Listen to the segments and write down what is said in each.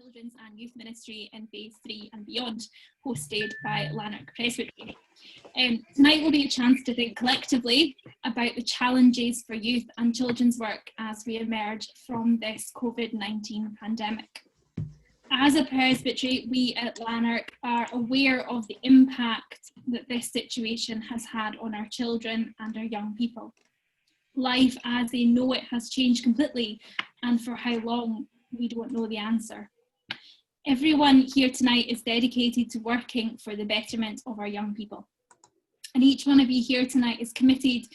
Children's and Youth Ministry in Phase 3 and beyond, hosted by Lanark Presbytery. Tonight will be a chance to think collectively about the challenges for youth and children's work as we emerge from this COVID-19 pandemic. As a presbytery, we at Lanark are aware of the impact that this situation has had on our children and our young people. Life as they know it has changed completely, and for how long, we don't know the answer. Everyone here tonight is dedicated to working for the betterment of our young people. And each one of you here tonight is committed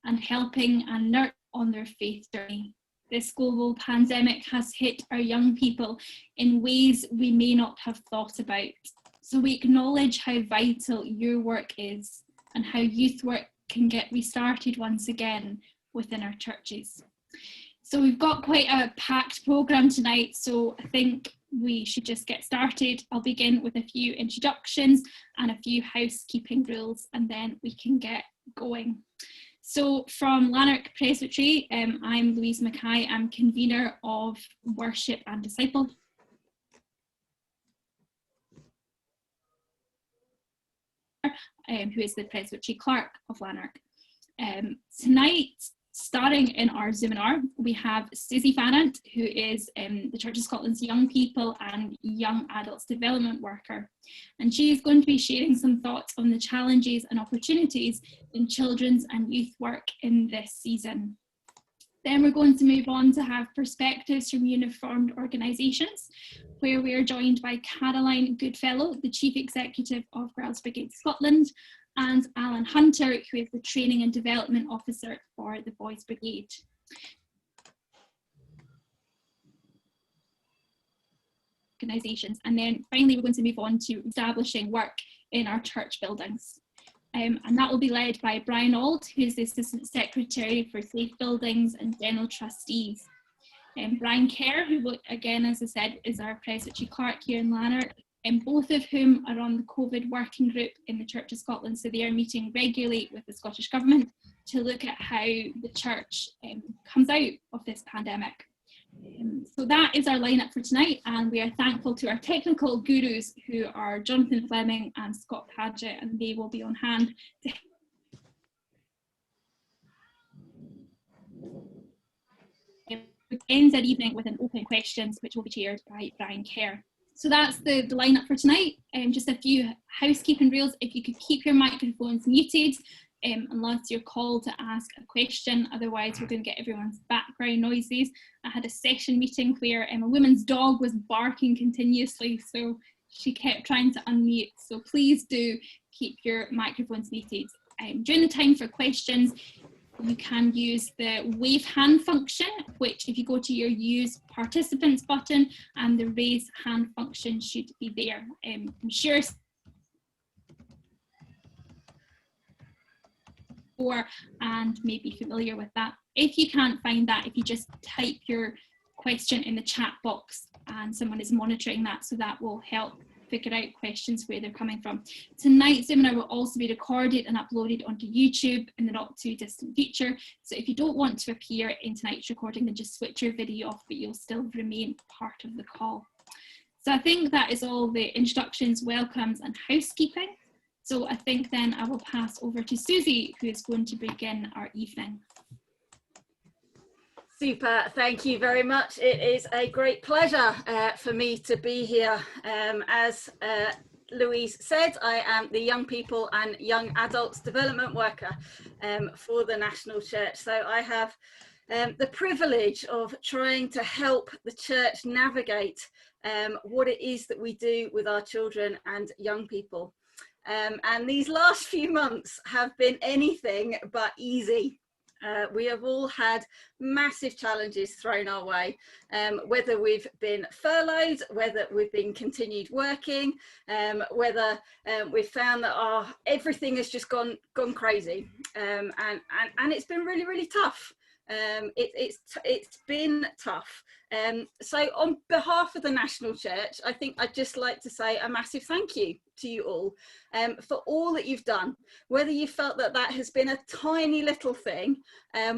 and helping and nurturing on their faith journey. This global pandemic has hit our young people in ways we may not have thought about. So we acknowledge how vital your work is and how youth work can get restarted once again within our churches. So we've got quite a packed programme tonight, so I think we should just get started. I'll begin with a few introductions and a few housekeeping rules, and then we can get going. So from Lanark Presbytery, I'm Louise Mackay. I'm convener of Worship and Disciple. Who is the Presbytery Clerk of Lanark. Tonight, starting in our seminar, we have Suzi Farrant, who is the Church of Scotland's Young People and Young Adults Development Worker. And she is going to be sharing some thoughts on the challenges and opportunities in children's and youth work in this season. Then we're going to move on to have perspectives from uniformed organisations, where we are joined by Caroline Goodfellow, the Chief Executive of Girls Brigade Scotland, and Alan Hunter, who is the Training and Development Officer for the Boys Brigade. Organisations, and then finally we're going to move on to establishing work in our church buildings. And that will be led by Bryan Auld, who is the Assistant Secretary for Safe Buildings and General Trustees. Brian Kerr, who again, as I said, is our Presbytery Clerk here in Lanark, and both of whom are on the COVID working group in the Church of Scotland, so they are meeting regularly with the Scottish Government to look at how the Church comes out of this pandemic. So that is our lineup for tonight, and we are thankful to our technical gurus who are Jonathan Fleming and Scott Paget, and they will be on hand to end our evening with an open questions, which will be chaired by Brian Kerr. So that's the lineup for tonight. Just a few housekeeping rules. If you could keep your microphones muted, unless you're called to ask a question, otherwise we're going to get everyone's background noises. I had a session meeting where a woman's dog was barking continuously, so she kept trying to unmute, so please do keep your microphones muted. During the time for questions, you can use the wave hand function, which if you go to your use participants button, and the raise hand function should be there. I'm sure and may be familiar with that. If you can't find that, if you just type your question in the chat box and someone is monitoring that, so that will help figure out questions where they're coming from. Tonight's seminar will also be recorded and uploaded onto YouTube in the not too distant future. So if you don't want to appear in tonight's recording, then just switch your video off, but you'll still remain part of the call. So I think that is all the introductions, welcomes and housekeeping. So I think then I will pass over to Suzi, who is going to begin our evening. Super, thank you very much. It is a great pleasure for me to be here. As Louise said, I am the Young People and Young Adults Development Worker for the National Church. So I have the privilege of trying to help the church navigate what it is that we do with our children and young people. And these last few months have been anything but easy. We have all had massive challenges thrown our way, whether we've been furloughed, whether we've been continued working, whether we've found that everything has just gone crazy, and it's been really, really tough. It's been tough. So on behalf of the National Church, I think I'd just like to say a massive thank you to you all for all that you've done, whether you felt that that has been a tiny little thing,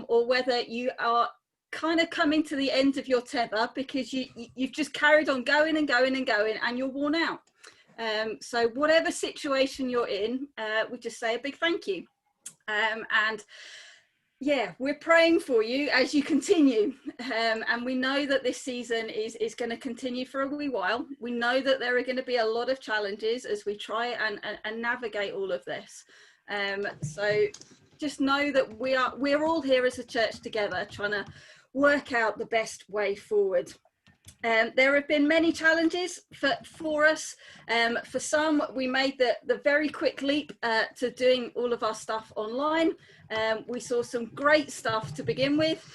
or whether you are kind of coming to the end of your tether because you've just carried on going and going and going and you're worn out. So whatever situation you're in, we just say a big thank you. And yeah, we're praying for you as you continue, and we know that this season is going to continue for a wee while. We know that there are going to be a lot of challenges as we try and navigate all of this. So just know that we're all here as a church together trying to work out the best way forward. There have been many challenges for us. For some, we made the very quick leap to doing all of our stuff online. We saw some great stuff to begin with.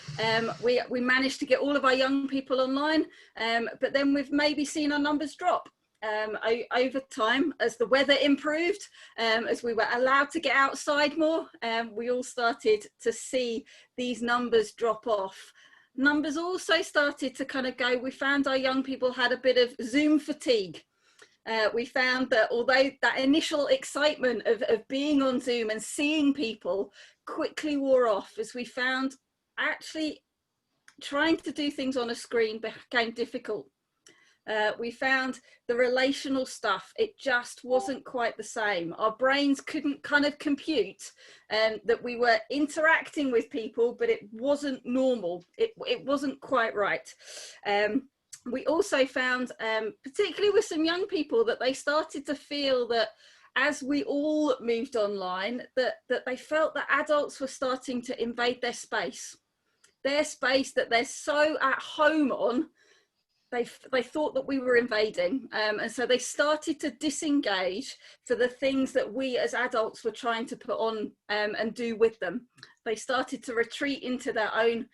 We managed to get all of our young people online, but then we've maybe seen our numbers drop over time as the weather improved, as we were allowed to get outside more. We all started to see these numbers drop off. Numbers also started to kind of go, we found our young people had a bit of Zoom fatigue. We found that although that initial excitement of being on Zoom and seeing people quickly wore off, as we found actually trying to do things on a screen became difficult. We found the relational stuff, it just wasn't quite the same. Our brains couldn't kind of compute that we were interacting with people, but it wasn't normal. It wasn't quite right. We also found, particularly with some young people, that they started to feel that as we all moved online, that they felt that adults were starting to invade their space that they're so at home on. They thought that we were invading, and so they started to disengage for the things that we as adults were trying to put on and do with them. They started to retreat into their own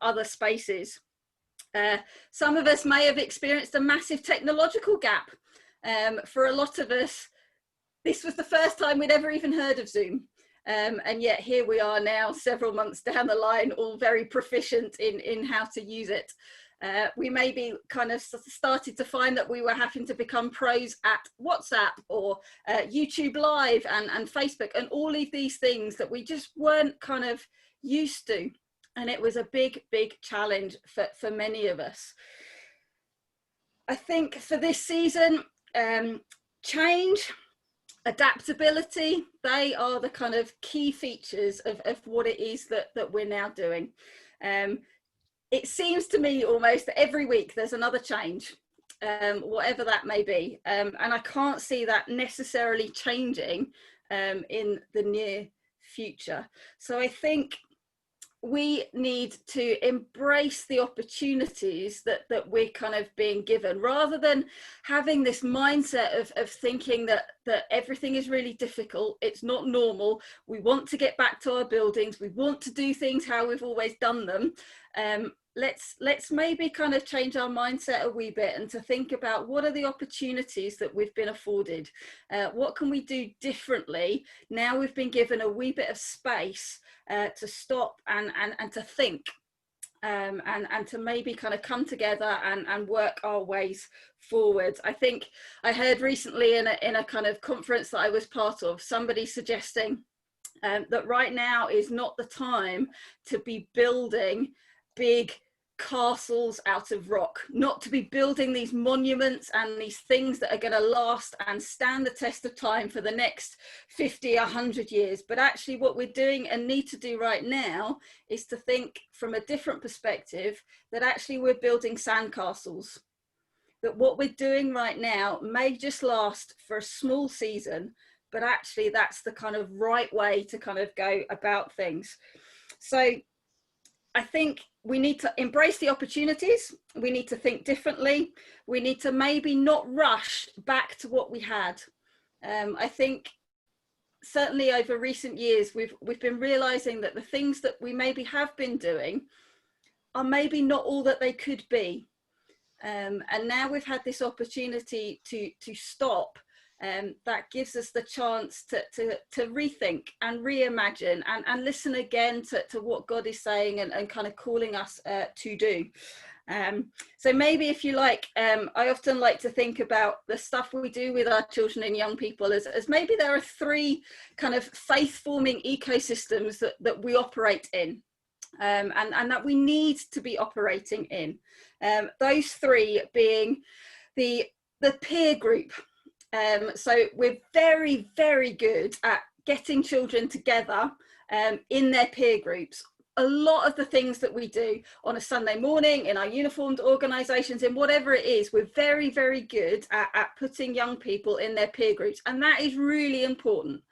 other spaces. Some of us may have experienced a massive technological gap. For a lot of us, this was the first time we'd ever even heard of Zoom. And yet here we are now, several months down the line, all very proficient in how to use it. We maybe kind of started to find that we were having to become pros at WhatsApp or YouTube Live and Facebook and all of these things that we just weren't kind of used to. And it was a big, big challenge for many of us. I think for this season, change, adaptability, they are the kind of key features of what it is that we're now doing. It seems to me almost that every week there's another change, whatever that may be. And I can't see that necessarily changing in the near future. So I think we need to embrace the opportunities that we're kind of being given, rather than having this mindset of thinking that everything is really difficult, it's not normal, we want to get back to our buildings, we want to do things how we've always done them. Let's maybe kind of change our mindset a wee bit and to think about what are the opportunities that we've been afforded, what can we do differently now we've been given a wee bit of space to stop and to think, and to maybe kind of come together and work our ways forward. I think I heard recently in a kind of conference that I was part of, somebody suggesting that right now is not the time to be building big castles out of rock, not to be building these monuments and these things that are going to last and stand the test of time for the next 50, 100 years. But actually what we're doing and need to do right now is to think from a different perspective, that actually we're building sandcastles, that what we're doing right now may just last for a small season, but actually that's the kind of right way to kind of go about things. So I think we need to embrace the opportunities, we need to think differently, we need to maybe not rush back to what we had. I think certainly over recent years we've been realizing that the things that we maybe have been doing are maybe not all that they could be. And now we've had this opportunity to stop that gives us the chance to rethink and reimagine and listen again to what God is saying and kind of calling us to do. So maybe, if you like, I often like to think about the stuff we do with our children and young people as maybe there are three kind of faith-forming ecosystems that we operate in, and that we need to be operating in. Those three being the peer group. So we're very, very good at getting children together in their peer groups. A lot of the things that we do on a Sunday morning in our uniformed organisations, in whatever it is, we're very, very good at putting young people in their peer groups, and that is really important.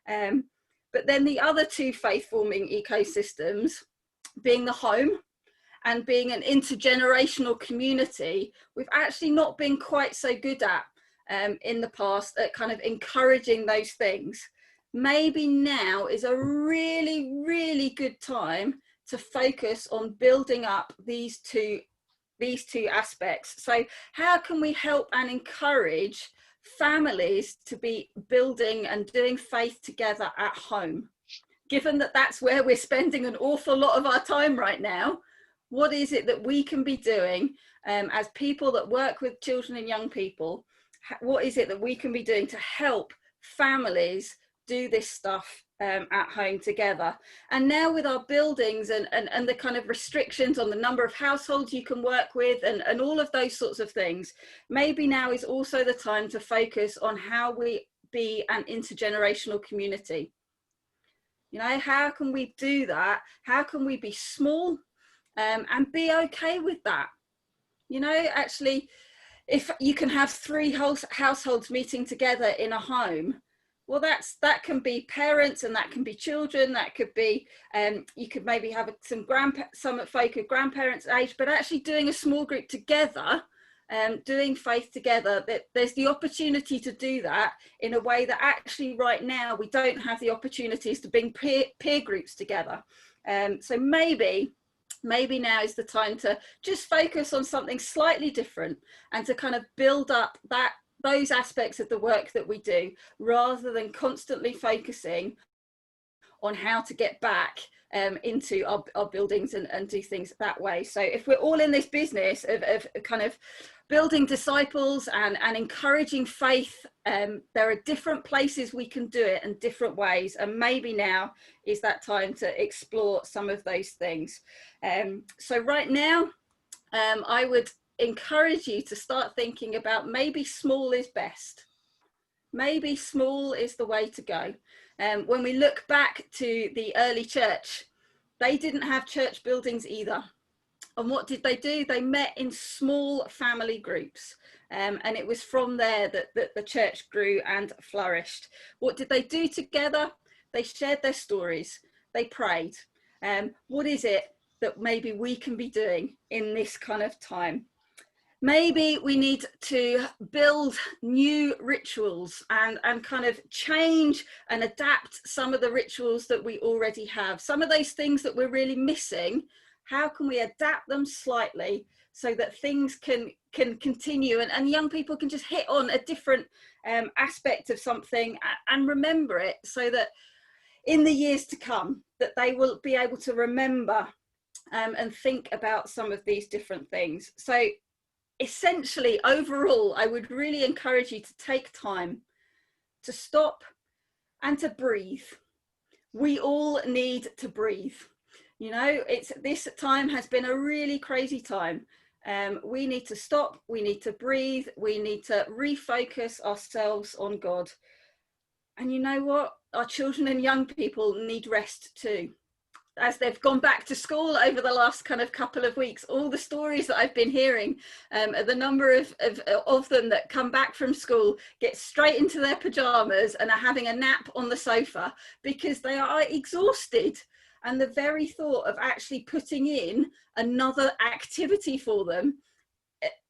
But then the other two faith-forming ecosystems, being the home and being an intergenerational community, we've actually not been quite so good at in the past at kind of encouraging those things. Maybe now is a really, really good time to focus on building up these two aspects. So how can we help and encourage families to be building and doing faith together at home? Given that that's where we're spending an awful lot of our time right now, what is it that we can be doing as people that work with children and young people? What is it that we can be doing to help families do this stuff at home together? And now with our buildings and the kind of restrictions on the number of households you can work with and all of those sorts of things, maybe now is also the time to focus on how we be an intergenerational community. You know, how can we do that? How can we be small and be okay with that? You know, actually, if you can have three households meeting together in a home, well, that can be parents and that can be children. That could be, you could maybe have some folk of grandparents' age, but actually doing a small group together, doing faith together, that there's the opportunity to do that in a way that actually right now we don't have the opportunities to bring peer groups together. So maybe now is the time to just focus on something slightly different and to kind of build up those aspects of the work that we do, rather than constantly focusing on how to get back into our buildings and do things that way. So if we're all in this business of kind of building disciples and encouraging faith, there are different places we can do it in different ways, and maybe now is that time to explore some of those things. So right now, I would encourage you to start thinking about maybe small is best. Maybe small is the way to go. When we look back to the early church, they didn't have church buildings either. And what did they do? They met in small family groups. And it was from there that the church grew and flourished. What did they do together? They shared their stories. They prayed. What is it that maybe we can be doing in this kind of time? Maybe we need to build new rituals and kind of change and adapt some of the rituals that we already have. Some of those things that we're really missing, how can we adapt them slightly so that things can continue and young people can just hit on a different aspect of something and remember it, so that in the years to come that they will be able to remember and think about some of these different things. So essentially, overall, I would really encourage you to take time to stop and to breathe. We all need to breathe. You know, this time has been a really crazy time. We need to stop, we need to breathe, we need to refocus ourselves on God. And you know what? Our children and young people need rest too. As they've gone back to school over the last kind of couple of weeks, all the stories that I've been hearing, the number of them that come back from school, get straight into their pajamas and are having a nap on the sofa because they are exhausted. And the very thought of actually putting in another activity for them,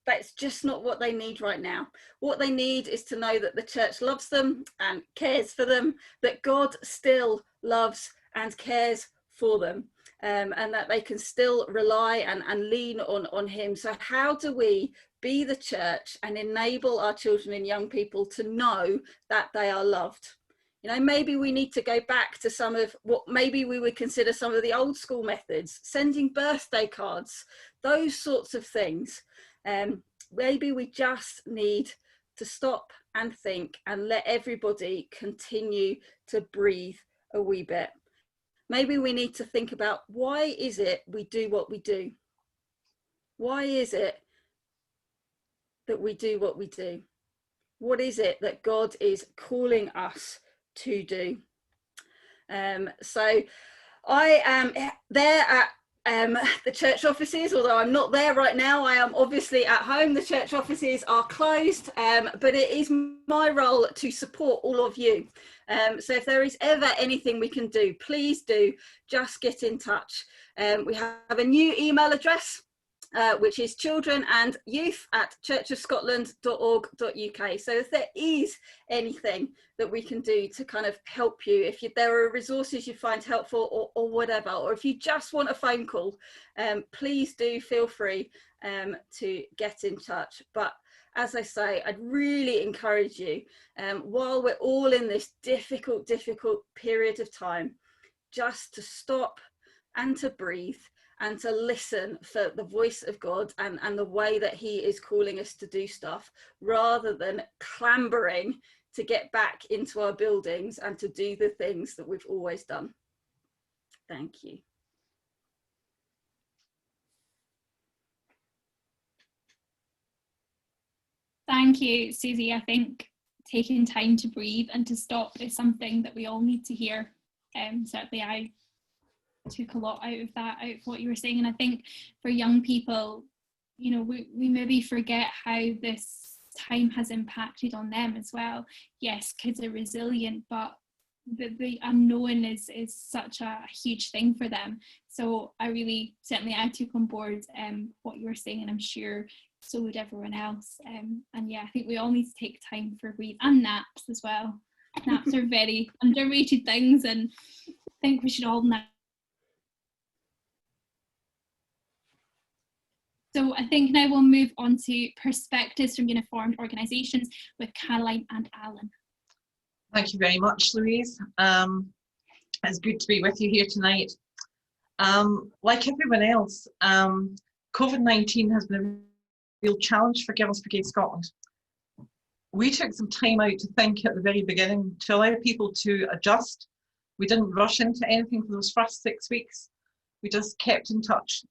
that's just not what they need right now. What they need is to know that the church loves them and cares for them, that God still loves and cares for them, and that they can still rely and lean on him. So how do we be the church and enable our children and young people to know that they are loved. You know, maybe we need to go back to some of what maybe we would consider some of the old school methods, sending birthday cards, those sorts of things. Maybe we just need to stop and think and let everybody continue to breathe a wee bit. Maybe we need to think about, why is it we do what we do? Why is it that we do what we do? What is it that God is calling us to do? So I am there at the church offices, although I'm not there right now. I am obviously at home. The church offices are closed, but it is my role to support all of you. So if there is ever anything we can do, please do just get in touch. We have a new email address, which is childrenandyouth@churchofscotland.org.uk. So if there is anything that we can do to kind of help you, if there are resources you find helpful or whatever, or if you just want a phone call, please do feel free to get in touch. But as I say, I'd really encourage you, while we're all in this difficult period of time, just to stop and to breathe and to listen for the voice of God and the way that he is calling us to do stuff, rather than clambering to get back into our buildings and to do the things that we've always done. Thank you. Thank you, Suzi. I think taking time to breathe and to stop is something that we all need to hear. Certainly I took a lot out of what you were saying, and I think for young people, you know, we maybe forget how this time has impacted on them as well. Yes, kids are resilient, but the unknown is such a huge thing for them. So I took on board what you were saying, and I'm sure so would everyone else. And yeah, I think we all need to take time for breathe, and naps as well. Naps are very underrated things, and I think we should all nap. So I think now we'll move on to perspectives from uniformed organisations with Caroline and Alan. Thank you very much, Louise. It's good to be with you here tonight. Like everyone else, COVID-19 has been a real challenge for Girls Brigade Scotland. We took some time out to think at the very beginning to allow people to adjust. We didn't rush into anything for those first 6 weeks. We just kept in touch,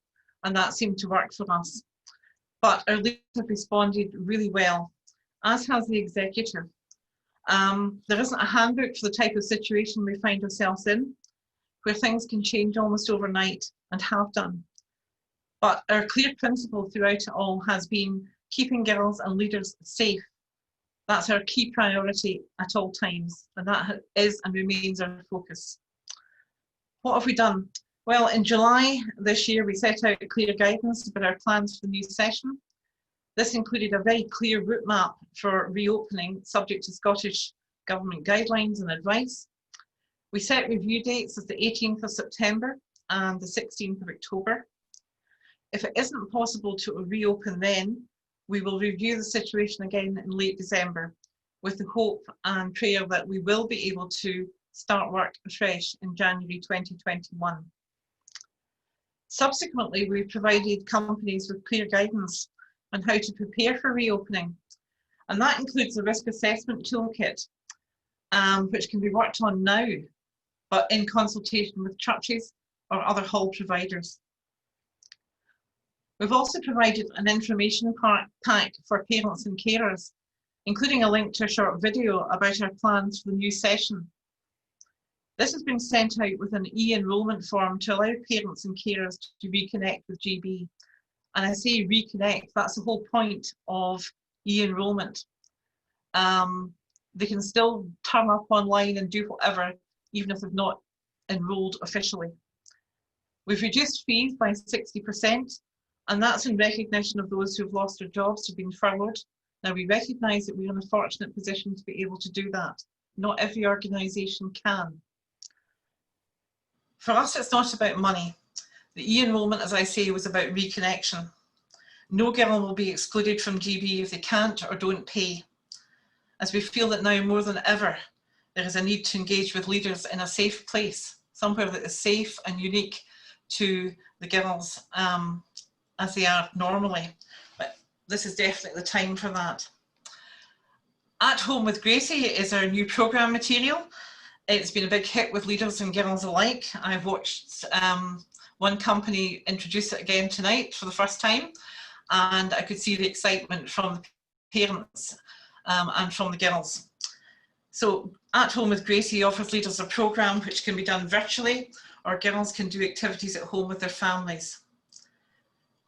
and that seemed to work for us. But our leaders have responded really well, as has the executive. There isn't a handbook for the type of situation we find ourselves in, where things can change almost overnight, and have done. But our clear principle throughout it all has been keeping girls and leaders safe. That's our key priority at all times, and that is and remains our focus. What have we done? Well, in July this year, we set out clear guidance about our plans for the new session. This included a very clear route map for reopening, subject to Scottish Government guidelines and advice. We set review dates as the 18th of September and the 16th of October. If it isn't possible to reopen then, we will review the situation again in late December, with the hope and prayer that we will be able to start work afresh in January 2021. Subsequently, we provided companies with clear guidance on how to prepare for reopening, and that includes the risk assessment toolkit, which can be worked on now, but in consultation with churches or other hall providers. We've also provided an information pack for parents and carers, including a link to a short video about our plans for the new session. This has been sent out with an e-enrolment form to allow parents and carers to reconnect with GB. And I say reconnect, that's the whole point of e-enrolment. They can still turn up online and do whatever, even if they've not enrolled officially. We've reduced fees by 60%, and that's in recognition of those who've lost their jobs or been furloughed. Now, we recognise that we're in a fortunate position to be able to do that. Not every organisation can. For us, it's not about money. The e-enrolment, as I say, was about reconnection. No girl will be excluded from GB if they can't or don't pay, as we feel that now more than ever there is a need to engage with leaders in a safe place, somewhere that is safe and unique to the girls as they are normally. But this is definitely the time for that. At Home with Gracie is our new programme material. It's been a big hit with leaders and girls alike. I've watched one company introduce it again tonight for the first time, and I could see the excitement from the parents and from the girls. So At Home with Gracie offers leaders a programme which can be done virtually, or girls can do activities at home with their families.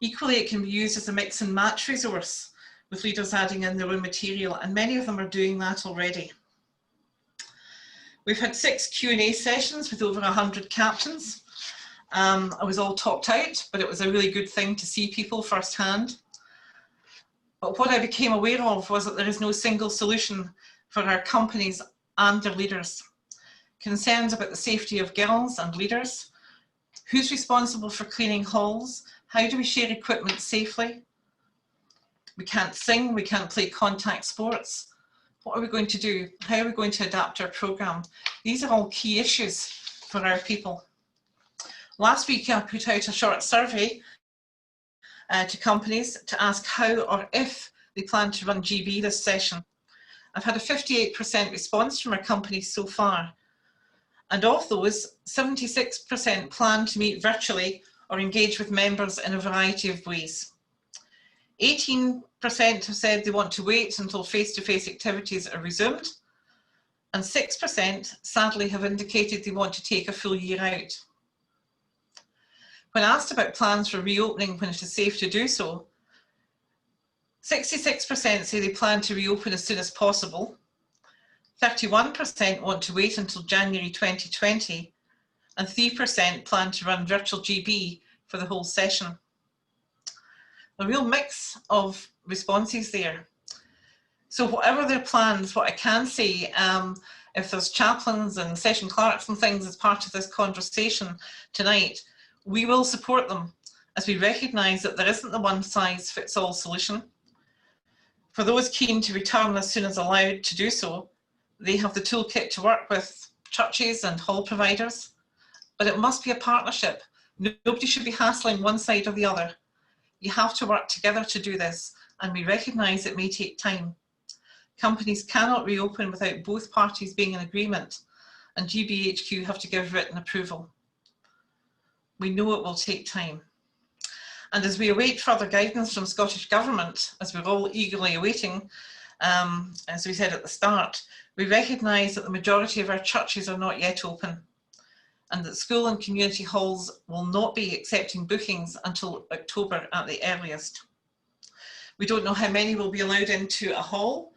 Equally, it can be used as a mix and match resource, with leaders adding in their own material, and many of them are doing that already. We've had 6 Q&A sessions with over 100 captains. I was all topped out, but it was a really good thing to see people firsthand. But what I became aware of was that there is no single solution for our companies and their leaders. Concerns about the safety of girls and leaders, who's responsible for cleaning halls, how do we share equipment safely? We can't sing, we can't play contact sports. What are we going to do? How are we going to adapt our programme? These are all key issues for our people. Last week I put out a short survey to companies to ask how or if they plan to run GB this session. I've had a 58% response from our companies so far. And of those, 76% plan to meet virtually or engage with members in a variety of ways. 18% have said they want to wait until face-to-face activities are resumed, and 6% sadly have indicated they want to take a full year out. When asked about plans for reopening when it is safe to do so, 66% say they plan to reopen as soon as possible, 31% want to wait until January 2020, and 3% plan to run virtual GB for the whole session. A real mix of responses there. So whatever their plans, what I can say, if there's chaplains and session clerks and things as part of this conversation tonight, we will support them as we recognise that there isn't the one-size-fits-all solution. For those keen to return as soon as allowed to do so, they have the toolkit to work with churches and hall providers, but it must be a partnership. Nobody should be hassling one side or the other. You have to work together to do this, and we recognise it may take time. Companies cannot reopen without both parties being in agreement, and GBHQ have to give written approval. We know it will take time. And as we await further guidance from Scottish Government, as we're all eagerly awaiting, as we said at the start, we recognise that the majority of our churches are not yet open, and that school and community halls will not be accepting bookings until October at the earliest. We don't know how many will be allowed into a hall,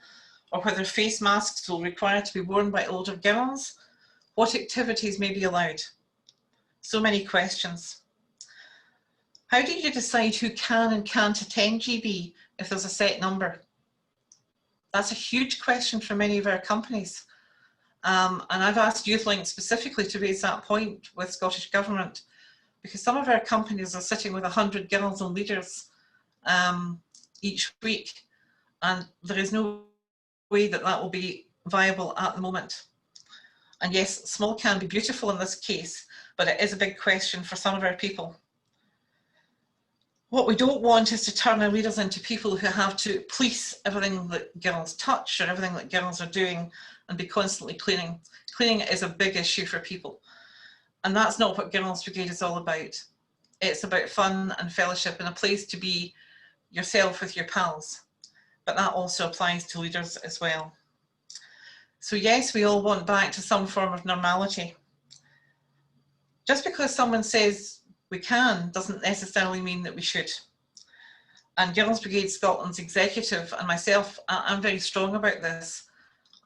or whether face masks will require to be worn by older girls, what activities may be allowed. So many questions. How do you decide who can and can't attend GB if there's a set number? That's a huge question for many of our companies. And I've asked YouthLink specifically to raise that point with Scottish Government, because some of our companies are sitting with 100 girls and leaders each week, and there is no way that that will be viable at the moment. And yes, small can be beautiful in this case, but it is a big question for some of our people. What we don't want is to turn our leaders into people who have to police everything that girls touch or everything that girls are doing and be constantly cleaning. Cleaning is a big issue for people. And that's not what Girls Brigade is all about. It's about fun and fellowship and a place to be yourself with your pals. But that also applies to leaders as well. So yes, we all want back to some form of normality. Just because someone says we can doesn't necessarily mean that we should. And Girls Brigade Scotland's executive and myself, I'm very strong about this.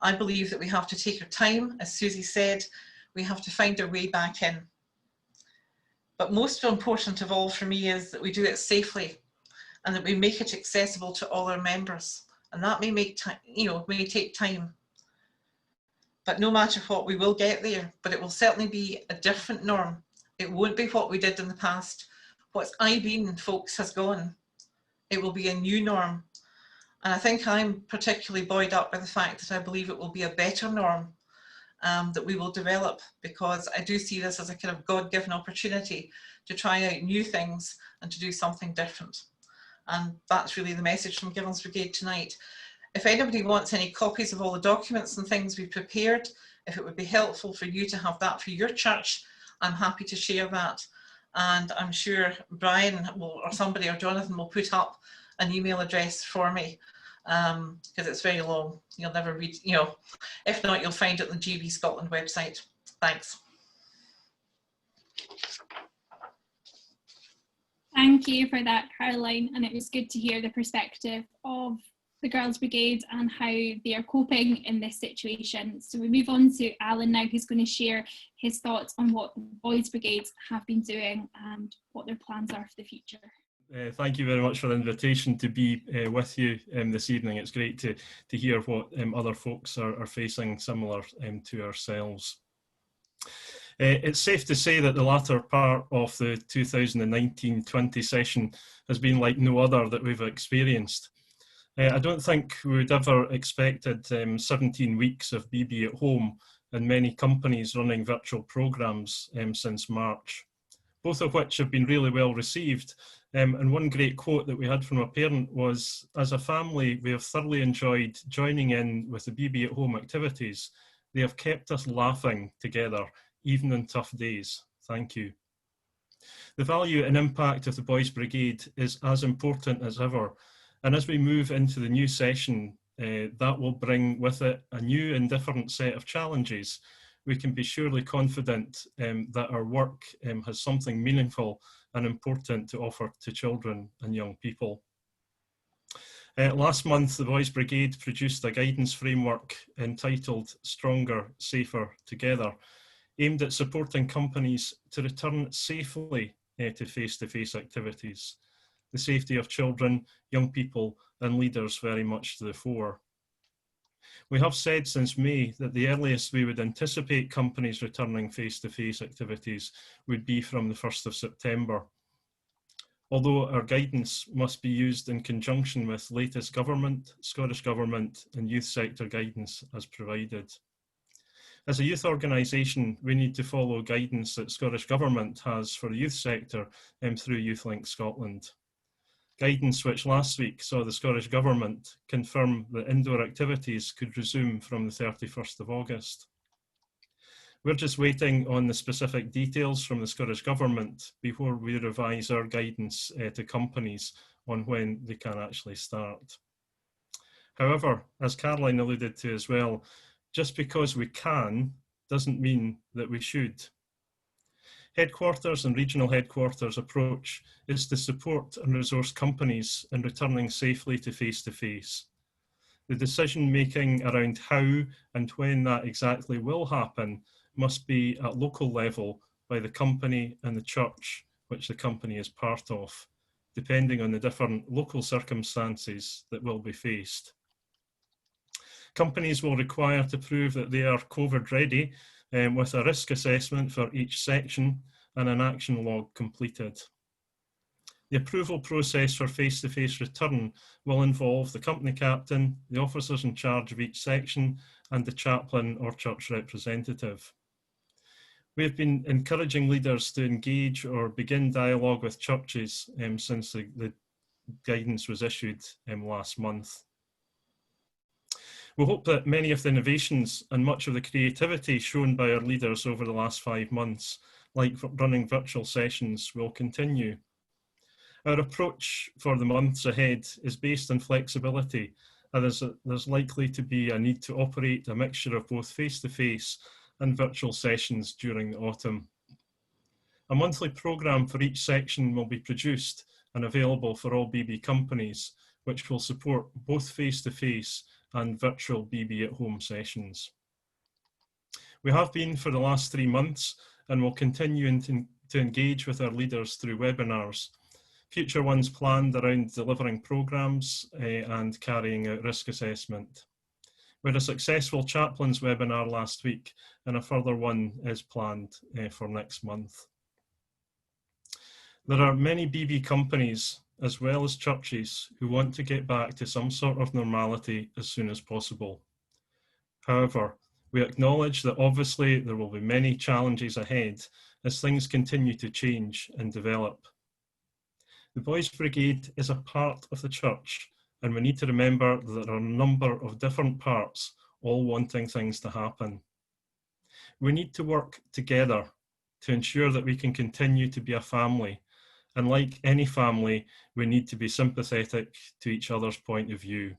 I believe that we have to take our time, as Suzi said, we have to find our way back in. But most important of all for me is that we do it safely and that we make it accessible to all our members. And that may make time, may take time. But no matter what, we will get there, but it will certainly be a different norm. It won't be what we did in the past. What's I been, folks, has gone. It will be a new norm. And I think I'm particularly buoyed up by the fact that I believe it will be a better norm that we will develop, because I do see this as a kind of God-given opportunity to try out new things and to do something different. And that's really the message from Givens Brigade tonight. If anybody wants any copies of all the documents and things we've prepared, if it would be helpful for you to have that for your church, I'm happy to share that. And I'm sure Bryan will, or somebody, or Jonathan will put up an email address for me, because it's very long. You'll never read, you know, if not, you'll find it on the GB Scotland website. Thanks. Thank you for that, Caroline, and it was good to hear the perspective of the Girls Brigade and how they are coping in this situation. So we move on to Alan now, who's going to share his thoughts on what the Boys Brigades have been doing and what their plans are for the future. Thank you very much for the invitation to be with you this evening. It's great to hear what other folks are facing similar to ourselves. It's safe to say that the latter part of the 2019-20 session has been like no other that we've experienced. I don't think we would ever expected 17 weeks of BB at home and many companies running virtual programmes since March, both of which have been really well received. And one great quote that we had from a parent was, "As a family, we have thoroughly enjoyed joining in with the BB at home activities. They have kept us laughing together, even in tough days. Thank you." The value and impact of the Boys Brigade is as important as ever. And as we move into the new session, that will bring with it a new and different set of challenges. We can be surely confident that our work has something meaningful and important to offer to children and young people. Last month, the Boys Brigade produced a guidance framework entitled Stronger, Safer, Together, aimed at supporting companies to return safely to face-to-face activities. The safety of children, young people and leaders very much to the fore. We have said since May that the earliest we would anticipate companies returning face-to-face activities would be from the 1st of September. Although our guidance must be used in conjunction with latest government, Scottish Government and youth sector guidance as provided. As a youth organisation, we need to follow guidance that Scottish Government has for the youth sector through YouthLink Scotland. Guidance which last week saw the Scottish Government confirm that indoor activities could resume from the 31st of August. We're just waiting on the specific details from the Scottish Government before we revise our guidance to companies on when they can actually start. However, as Caroline alluded to as well, just because we can doesn't mean that we should. Headquarters and regional headquarters approach is to support and resource companies in returning safely to face-to-face. The decision making around how and when that exactly will happen must be at local level by the company and the church which the company is part of, depending on the different local circumstances that will be faced. Companies will require to prove that they are COVID ready with a risk assessment for each section and an action log completed. The approval process for face-to-face return will involve the company captain, the officers in charge of each section, and the chaplain or church representative. We have been encouraging leaders to engage or begin dialogue with churches since the guidance was issued last month. We hope that many of the innovations and much of the creativity shown by our leaders over the last 5 months, like running virtual sessions, will continue. Our approach for the months ahead is based on flexibility, and there's likely to be a need to operate a mixture of both face-to-face and virtual sessions during the autumn. A monthly programme for each section will be produced and available for all BB companies, which will support both face-to-face and virtual BB at home sessions. We have been for the last 3 months and will continue to engage with our leaders through webinars, future ones planned around delivering programmes and carrying out risk assessment. We had a successful chaplains webinar last week and a further one is planned for next month. There are many BB companies as well as churches who want to get back to some sort of normality as soon as possible. However, we acknowledge that obviously there will be many challenges ahead as things continue to change and develop. The Boys Brigade is a part of the church, and we need to remember that there are a number of different parts all wanting things to happen. We need to work together to ensure that we can continue to be a family, and like any family, we need to be sympathetic to each other's point of view.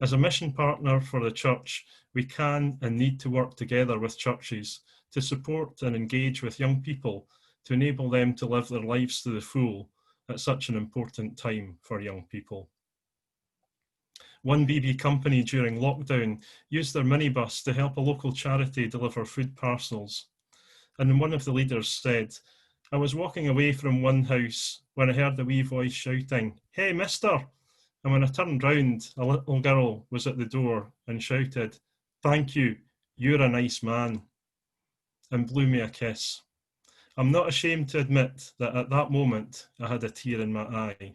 As a mission partner for the church, we can and need to work together with churches to support and engage with young people to enable them to live their lives to the full at such an important time for young people. One BB company during lockdown used their minibus to help a local charity deliver food parcels. And one of the leaders said, "I was walking away from one house when I heard a wee voice shouting, 'Hey, mister!' And when I turned round, a little girl was at the door and shouted, 'Thank you, you're a nice man,' and blew me a kiss. I'm not ashamed to admit that at that moment I had a tear in my eye."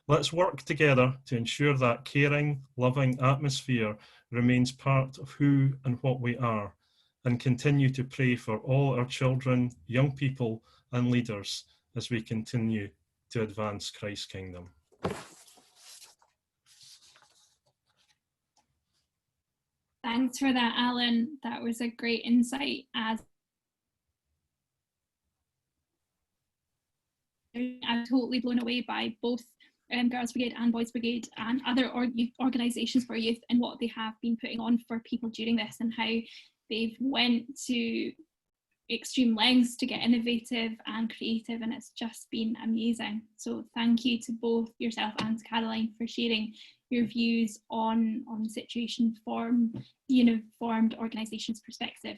Let's work together to ensure that caring, loving atmosphere remains part of who and what we are, and continue to pray for all our children, young people and leaders as we continue to advance Christ's kingdom. Thanks for that, Alan. That was a great insight. As I'm totally blown away by both Girls Brigade and Boys Brigade and other organisations for youth and what they have been putting on for people during this, and how they've went to extreme lengths to get innovative and creative, and it's just been amazing. So thank you to both yourself and Caroline for sharing your views on the situation from the uniformed organisation's perspective.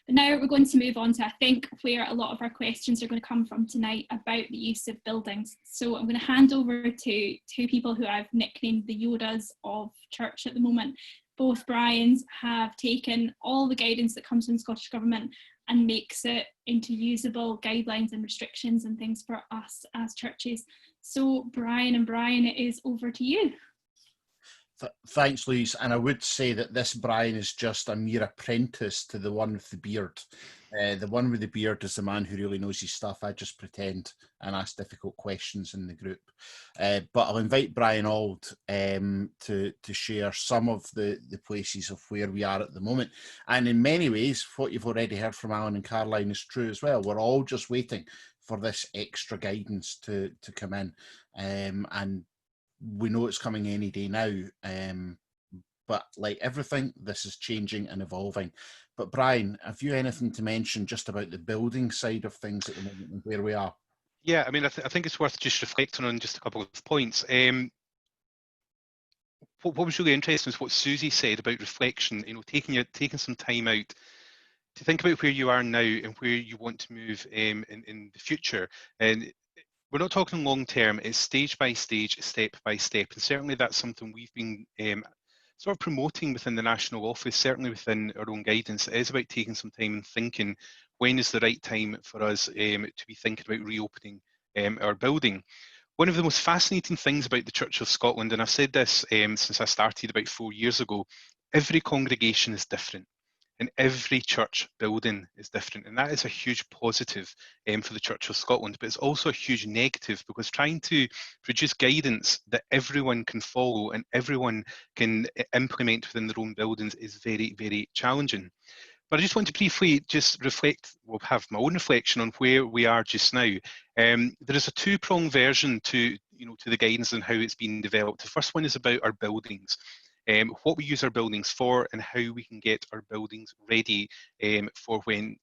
But now we're going to move on to, I think, where a lot of our questions are going to come from tonight about the use of buildings. So I'm going to hand over to two people who I've nicknamed the Yodas of church at the moment. Both Bryans have taken all the guidance that comes from the Scottish Government and makes it into usable guidelines and restrictions and things for us as churches. So Bryan and Bryan, it is over to you. Thanks, Louise. And I would say that this Bryan is just a mere apprentice to the one with the beard. The one with the beard is the man who really knows his stuff. I just pretend and ask difficult questions in the group. But I'll invite Bryan Auld to share some of the places of where we are at the moment. And in many ways, what you've already heard from Alan and Caroline is true as well. We're all just waiting for this extra guidance to come in. And we know it's coming any day now, but like everything, this is changing and evolving. But Bryan, have you anything to mention just about the building side of things at the moment and where we are? Yeah, I mean, I think it's worth just reflecting on just a couple of points. What was really interesting is what Suzi said about reflection. You know, taking some time out to think about where you are now and where you want to move in the future. And we're not talking long term, it's stage by stage, step by step. And certainly that's something we've been sort of promoting within the National Office, certainly within our own guidance. It is about taking some time and thinking when is the right time for us to be thinking about reopening our building. One of the most fascinating things about the Church of Scotland, and I've said this since I started about 4 years ago, every congregation is different. And every church building is different, and that is a huge positive for the Church of Scotland, but it's also a huge negative because trying to produce guidance that everyone can follow and everyone can implement within their own buildings is very, very challenging. But I just want to briefly just reflect, well, have my own reflection on where we are just now. There is a two-pronged version to the guidance and how it's been developed. The first one is about our buildings. What we use our buildings for and how we can get our buildings ready for when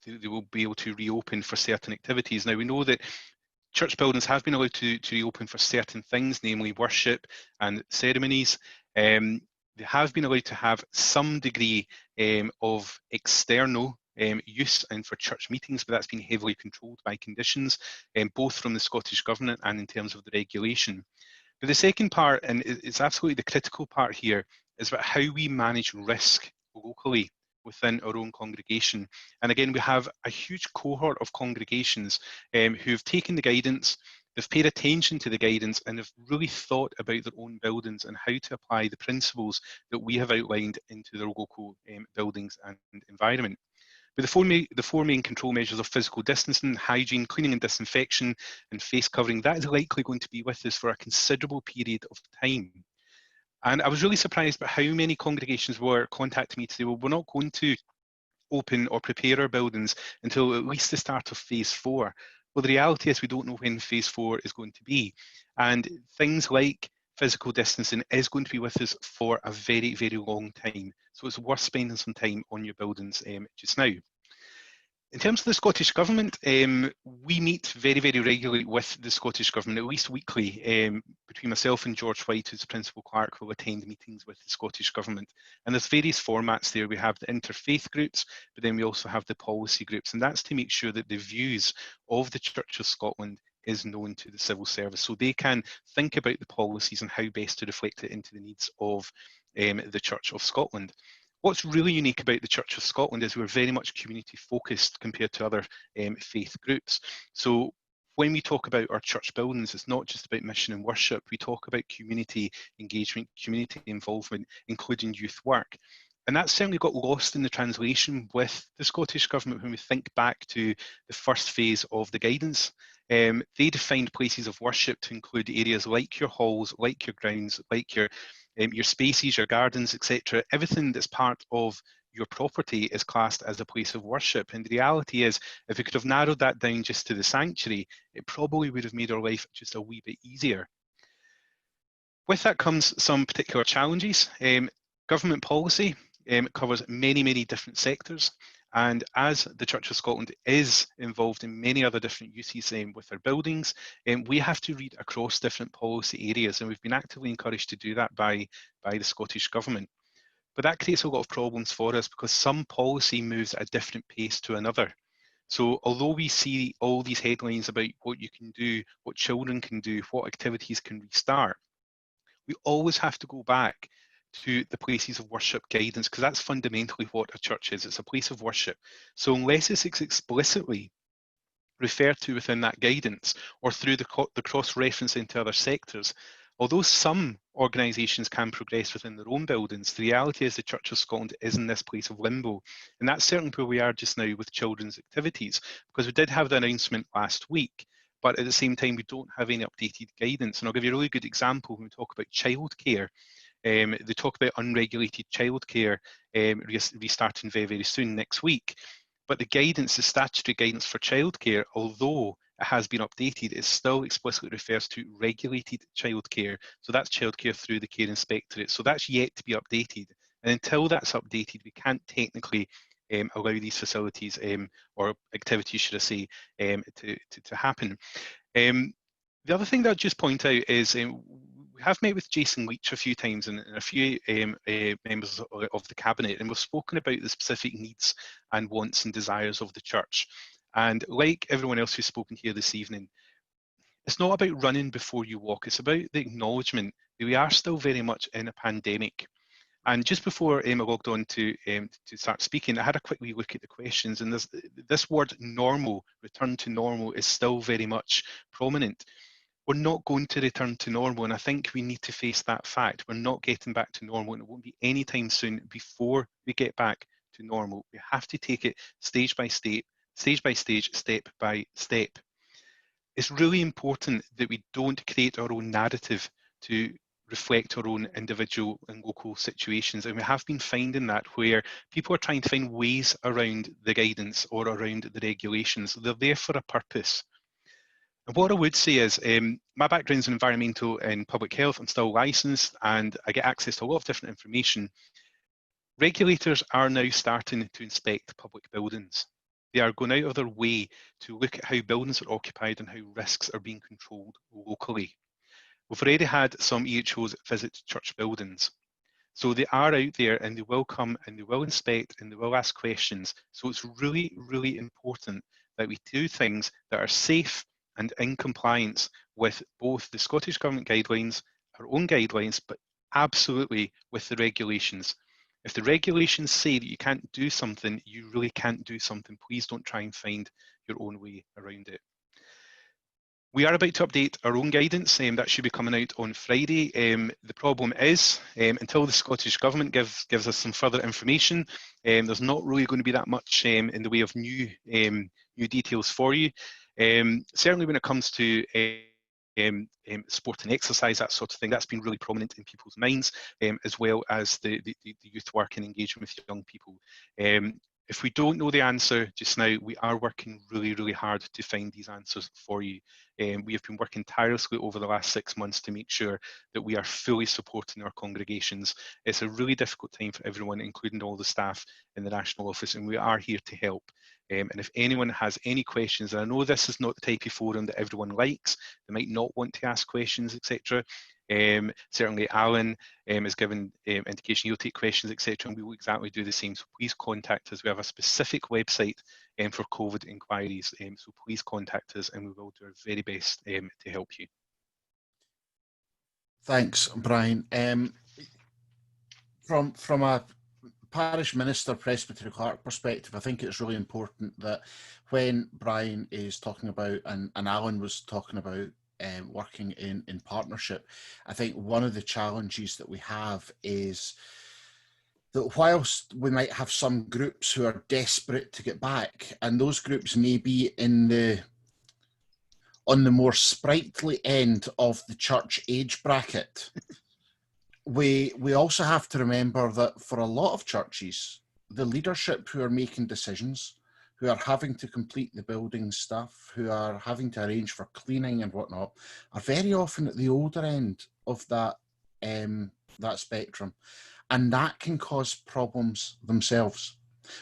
they will be able to reopen for certain activities. Now we know that church buildings have been allowed to reopen for certain things, namely worship and ceremonies. They have been allowed to have some degree of external use and for church meetings, but that's been heavily controlled by conditions, both from the Scottish Government and in terms of the regulation. But the second part, and it's absolutely the critical part here, is about how we manage risk locally within our own congregation. And again, we have a huge cohort of congregations who've taken the guidance, They've paid attention to the guidance and have really thought about their own buildings and how to apply the principles that we have outlined into their local buildings and environment. But the four main control measures of physical distancing, hygiene, cleaning and disinfection, and face covering, that is likely going to be with us for a considerable period of time. And I was really surprised by how many congregations were contacting me to say, well, we're not going to open or prepare our buildings until at least the start of phase 4. Well, the reality is we don't know when phase 4 is going to be. And things like physical distancing is going to be with us for a very, very long time. So it's worth spending some time on your buildings just now. In terms of the Scottish Government, we meet very, very regularly with the Scottish Government, at least weekly. Between myself and George White, who's the Principal Clerk, will attend meetings with the Scottish Government. And there's various formats there. We have the interfaith groups, but then we also have the policy groups. And that's to make sure that the views of the Church of Scotland is known to the civil service, so they can think about the policies and how best to reflect it into the needs of the Church of Scotland. What's really unique about the Church of Scotland is we're very much community focused compared to other faith groups. So when we talk about our church buildings, it's not just about mission and worship. We talk about community engagement, community involvement, including youth work. And that certainly got lost in the translation with the Scottish Government when we think back to the first phase of the guidance. They defined places of worship to include areas like your halls, like your grounds, like your spaces, your gardens, etc. Everything that's part of your property is classed as a place of worship. And the reality is, if we could have narrowed that down just to the sanctuary, it probably would have made our life just a wee bit easier. With that comes some particular challenges. Government policy covers many, many different sectors. And as the Church of Scotland is involved in many other different uses with our buildings, we have to read across different policy areas, and we've been actively encouraged to do that by the Scottish Government. But that creates a lot of problems for us because some policy moves at a different pace to another. So although we see all these headlines about what you can do, what children can do, what activities can restart, we always have to go back to the places of worship guidance, because that's fundamentally what a church is. It's a place of worship. So unless it's explicitly referred to within that guidance or through the cross-reference into other sectors, although some organisations can progress within their own buildings, the reality is the Church of Scotland is in this place of limbo. And that's certainly where we are just now with children's activities, because we did have the announcement last week, but at the same time, we don't have any updated guidance. And I'll give you a really good example when we talk about childcare. They talk about unregulated childcare restarting very, very soon next week. But the guidance, the statutory guidance for childcare, although it has been updated, it still explicitly refers to regulated childcare. So that's childcare through the Care Inspectorate. So that's yet to be updated. And until that's updated, we can't technically allow these facilities or activities, should I say, to happen. The other thing that I'll just point out is we have met with Jason Leach a few times and a few members of the Cabinet, and we've spoken about the specific needs and wants and desires of the church. And like everyone else who's spoken here this evening, it's not about running before you walk, it's about the acknowledgement that we are still very much in a pandemic. And just before I logged on to start speaking, I had a quick wee look at the questions, and this word normal, return to normal, is still very much prominent. We're not going to return to normal, and I think we need to face that fact. We're not getting back to normal, and it won't be any time soon before we get back to normal. We have to take it stage by stage, step by step. It's really important that we don't create our own narrative to reflect our own individual and local situations. And we have been finding that where people are trying to find ways around the guidance or around the regulations. They're there for a purpose. And what I would say is, my background's in environmental and public health. I'm still licensed and I get access to a lot of different information. Regulators are now starting to inspect public buildings. They are going out of their way to look at how buildings are occupied and how risks are being controlled locally. We've already had some EHOs visit church buildings. So they are out there and they will come and they will inspect and they will ask questions. So it's really, really important that we do things that are safe and in compliance with both the Scottish Government guidelines, our own guidelines, but absolutely with the regulations. If the regulations say that you can't do something, you really can't do something. Please don't try and find your own way around it. We are about to update our own guidance, that should be coming out on Friday. The problem is, until the Scottish Government gives us some further information, there's not really going to be that much in the way of new details for you. Certainly when it comes to sport and exercise, that sort of thing, that's been really prominent in people's minds, as well as the youth work and engagement with young people. If we don't know the answer just now, we are working really, really hard to find these answers for you. We have been working tirelessly over the last 6 months to make sure that we are fully supporting our congregations. It's a really difficult time for everyone, including all the staff in the National Office, and we are here to help. And if anyone has any questions, and I know this is not the type of forum that everyone likes, they might not want to ask questions, etc. Certainly Alan has given indication he'll take questions, etc., and we will exactly do the same. So please contact us. We have a specific website for COVID inquiries, so please contact us and we will do our very best to help you. Thanks, Brian. From a parish minister, Presbytery of Lanark perspective, I think it's really important that when Brian is talking about, and Alan was talking about, working in partnership, I think one of the challenges that we have is that whilst we might have some groups who are desperate to get back, and those groups may be on the more sprightly end of the church age bracket, we also have to remember that for a lot of churches, the leadership who are making decisions, who are having to complete the building stuff, who are having to arrange for cleaning and whatnot, are very often at the older end of that spectrum. And that can cause problems themselves.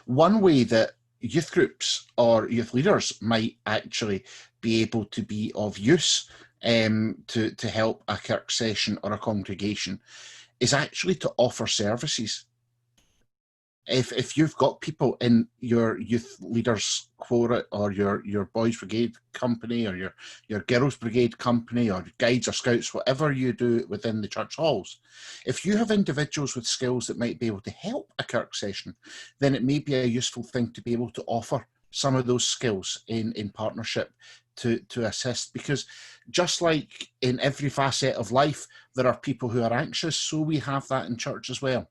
One way that youth groups or youth leaders might actually be able to be of use to help a Kirk session or a congregation is actually to offer services. If you've got people in your youth leaders quota or your boys brigade company or your girls brigade company or guides or scouts, whatever you do within the church halls, if you have individuals with skills that might be able to help a Kirk session, then it may be a useful thing to be able to offer some of those skills in partnership to assist, because just like in every facet of life, there are people who are anxious, so we have that in church as well.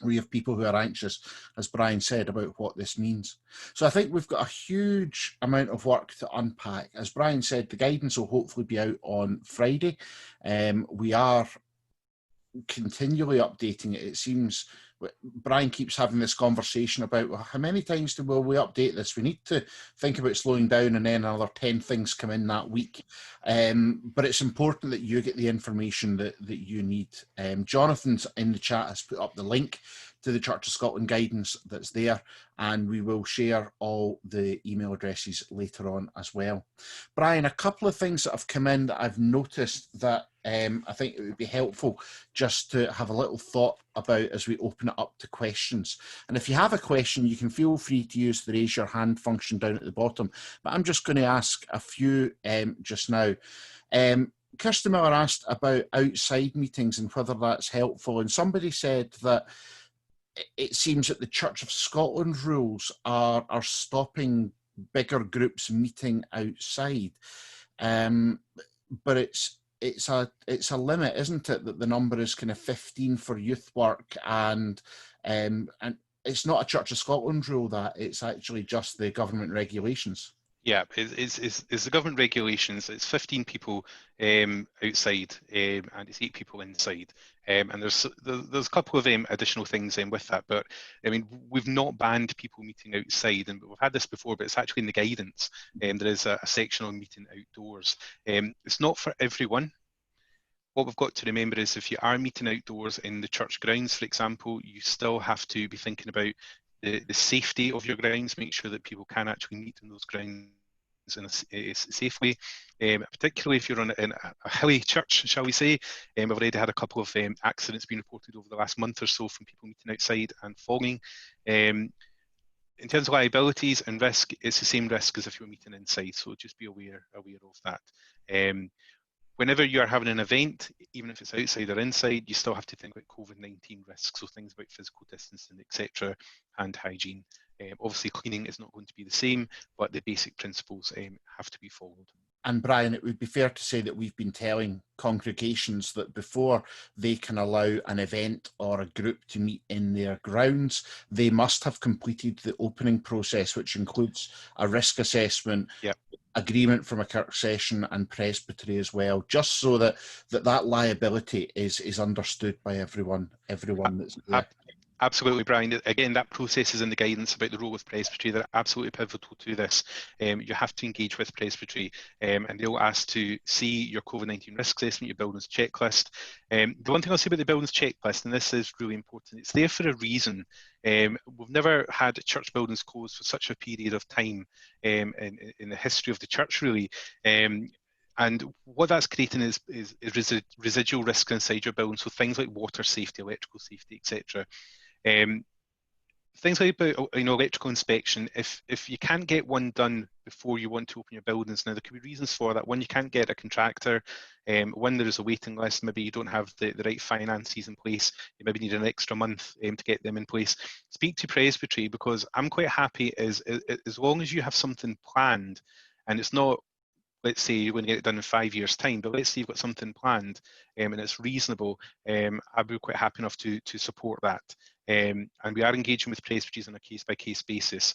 We have people who are anxious, as Brian said, about what this means. So I think we've got a huge amount of work to unpack. As Brian said, the guidance will hopefully be out on Friday. We are continually updating it. It seems Brian keeps having this conversation about, well, how many times will we update this? We need to think about slowing down, and then another 10 things come in that week. But it's important that you get the information that you need. Jonathan's in the chat has put up the link to the Church of Scotland guidance that's there, and we will share all the email addresses later on as well. Brian, a couple of things that have come in that I've noticed that I think it would be helpful just to have a little thought about as we open it up to questions. And if you have a question, you can feel free to use the raise your hand function down at the bottom. But I'm just going to ask a few just now. Kirsten Miller asked about outside meetings and whether that's helpful. And somebody said that it seems that the Church of Scotland rules are stopping bigger groups meeting outside. But it's a limit, isn't it, that the number is kind of 15 for youth work, and it's not a Church of Scotland rule, that it's actually just the government regulations. Yeah, it's the government regulations. It's 15 people outside and it's 8 people inside. And there's a couple of additional things with that. But I mean, we've not banned people meeting outside, and we've had this before, but it's actually in the guidance. There is a section on meeting outdoors. It's not for everyone. What we've got to remember is if you are meeting outdoors in the church grounds, for example, you still have to be thinking about the safety of your grounds, make sure that people can actually meet in those grounds safely, particularly if you're on a hilly church, shall we say. We've already had a couple of accidents being reported over the last month or so from people meeting outside and falling. In terms of liabilities and risk, it's the same risk as if you're meeting inside, so just be aware of that. Whenever you are having an event, even if it's outside or inside, you still have to think about COVID-19 risks, so things about physical distancing, etc., and hygiene. Obviously, cleaning is not going to be the same, but the basic principles have to be followed. And Bryan, it would be fair to say that we've been telling congregations that before they can allow an event or a group to meet in their grounds, they must have completed the opening process, which includes a risk assessment, Yep. agreement from a Kirk session and Presbytery as well, just so that that liability is understood by everyone that's there. Absolutely, Bryan. Again, that process is in the guidance about the role of Presbytery. They're absolutely pivotal to this. You have to engage with Presbytery, and they'll ask to see your COVID-19 risk assessment, your buildings checklist. The one thing I'll say about the buildings checklist, and this is really important, it's there for a reason. We've never had church buildings closed for such a period of time in the history of the church, really. And what that's creating is residual risk inside your building, so things like water safety, electrical safety, etc. Things like about electrical inspection. If you can't get one done before you want to open your buildings, now there could be reasons for that. One, you can't get a contractor. When there is a waiting list, maybe you don't have the right finances in place. You maybe need an extra month to get them in place. Speak to Presbytery, because I'm quite happy as long as you have something planned, and it's not, let's say you're going to get it done in 5 years' time, but let's say you've got something planned and it's reasonable, I'd be quite happy enough to support that. And we are engaging with Presbyteries on a case-by-case basis.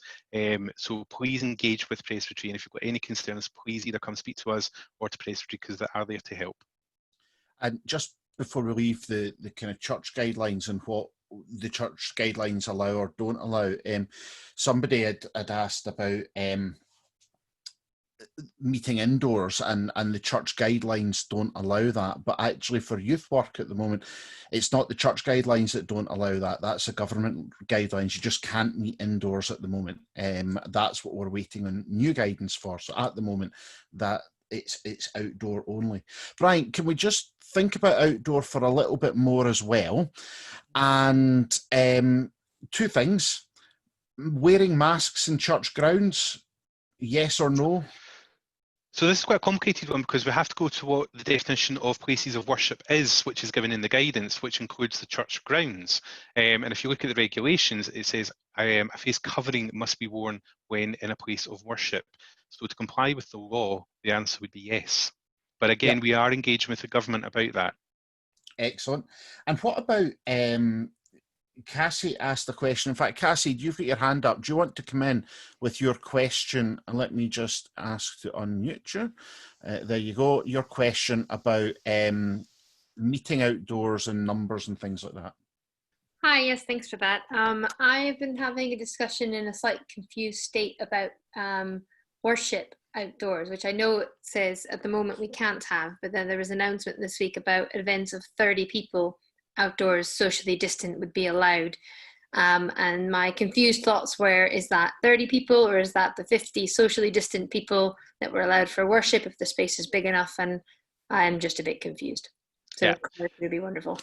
So please engage with Presbytery, and if you've got any concerns, please either come speak to us or to Presbytery, because they are there to help. And just before we leave the kind of church guidelines and what the church guidelines allow or don't allow, somebody had asked about meeting indoors, and the church guidelines don't allow that. But actually for youth work at the moment, it's not the church guidelines that don't allow that. That's a government guidelines. You just can't meet indoors at the moment. That's what we're waiting on new guidance for. So at the moment, that it's outdoor only. Bryan, can we just think about outdoor for a little bit more as well? And two things: wearing masks in church grounds, yes or no? So this is quite a complicated one, because we have to go to what the definition of places of worship is, which is given in the guidance, which includes the church grounds. And if you look at the regulations, it says a face covering must be worn when in a place of worship. So to comply with the law, the answer would be yes. But again, yeah, we are engaging with the government about that. Excellent. And what about, Cassie asked a question. In fact, Cassie, you've got your hand up. Do you want to come in with your question? And let me just ask to unmute you. There you go. Your question about meeting outdoors and numbers and things like that. Hi, yes, thanks for that. I've been having a discussion in a slightly confused state about worship outdoors, which I know it says at the moment we can't have, but then there was an announcement this week about events of 30 people outdoors, socially distant, would be allowed. And my confused thoughts were, is that 30 people, or is that the 50 socially distant people that were allowed for worship if the space is big enough? And I'm just a bit confused. So yeah, it would be wonderful.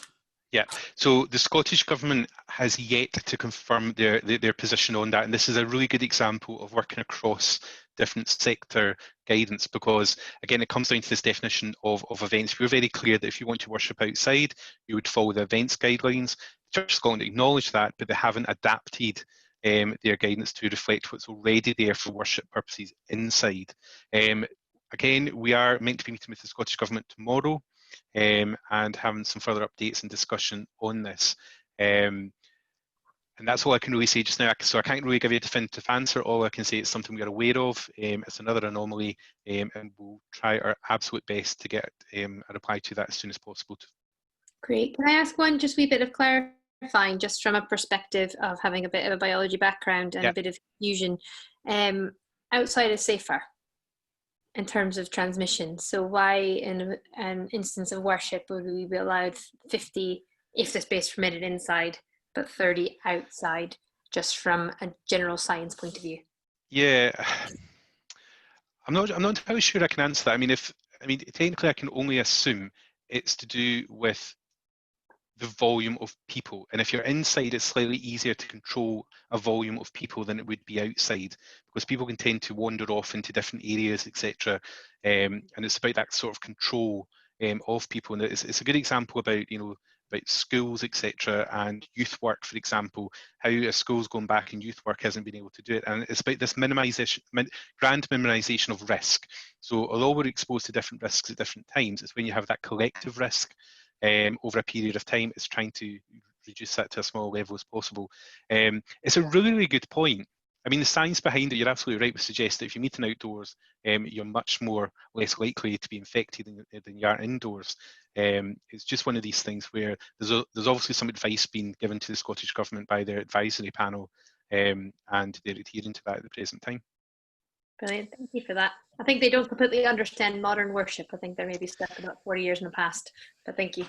Yeah, so the Scottish Government has yet to confirm their position on that, and this is a really good example of working across different sector guidance, because again it comes down to this definition of events. We're very clear that if you want to worship outside, you would follow the events guidelines. The Church of Scotland acknowledge that, but they haven't adapted their guidance to reflect what's already there for worship purposes inside. Again, we are meant to be meeting with the Scottish Government tomorrow, and having some further updates and discussion on this. And that's all I can really say just now. So I can't really give you a definitive answer. All I can say is something we are aware of. It's another anomaly, and we'll try our absolute best to get a reply to that as soon as possible. Great. Can I ask one just wee bit of clarifying, just from a perspective of having a bit of a biology background and a bit of confusion, outside is safer in terms of transmission? So why in an instance of worship would we be allowed 50 if the space permitted inside, but 30 outside, just from a general science point of view? Yeah, I'm not entirely sure I can answer that. I mean, technically I can only assume it's to do with the volume of people, and if you're inside, it's slightly easier to control a volume of people than it would be outside, because people can tend to wander off into different areas, etc. And it's about that sort of control of people, and it's a good example about about schools, etc., and youth work, for example, how a school's going back and youth work hasn't been able to do it. And it's about this grand minimisation of risk. So although we're exposed to different risks at different times, it's when you have that collective risk over a period of time, it's trying to reduce that to as small level as possible. It's a really, really good point. I mean, the science behind it, you're absolutely right, would suggest that if you're meeting outdoors, you're much less likely to be infected than you are indoors. It's just one of these things where there's obviously some advice being given to the Scottish Government by their advisory panel, and they're adhering to that at the present time. Brilliant, thank you for that. I think they don't completely understand modern worship. I think they're maybe stuck about 40 years in the past, but thank you.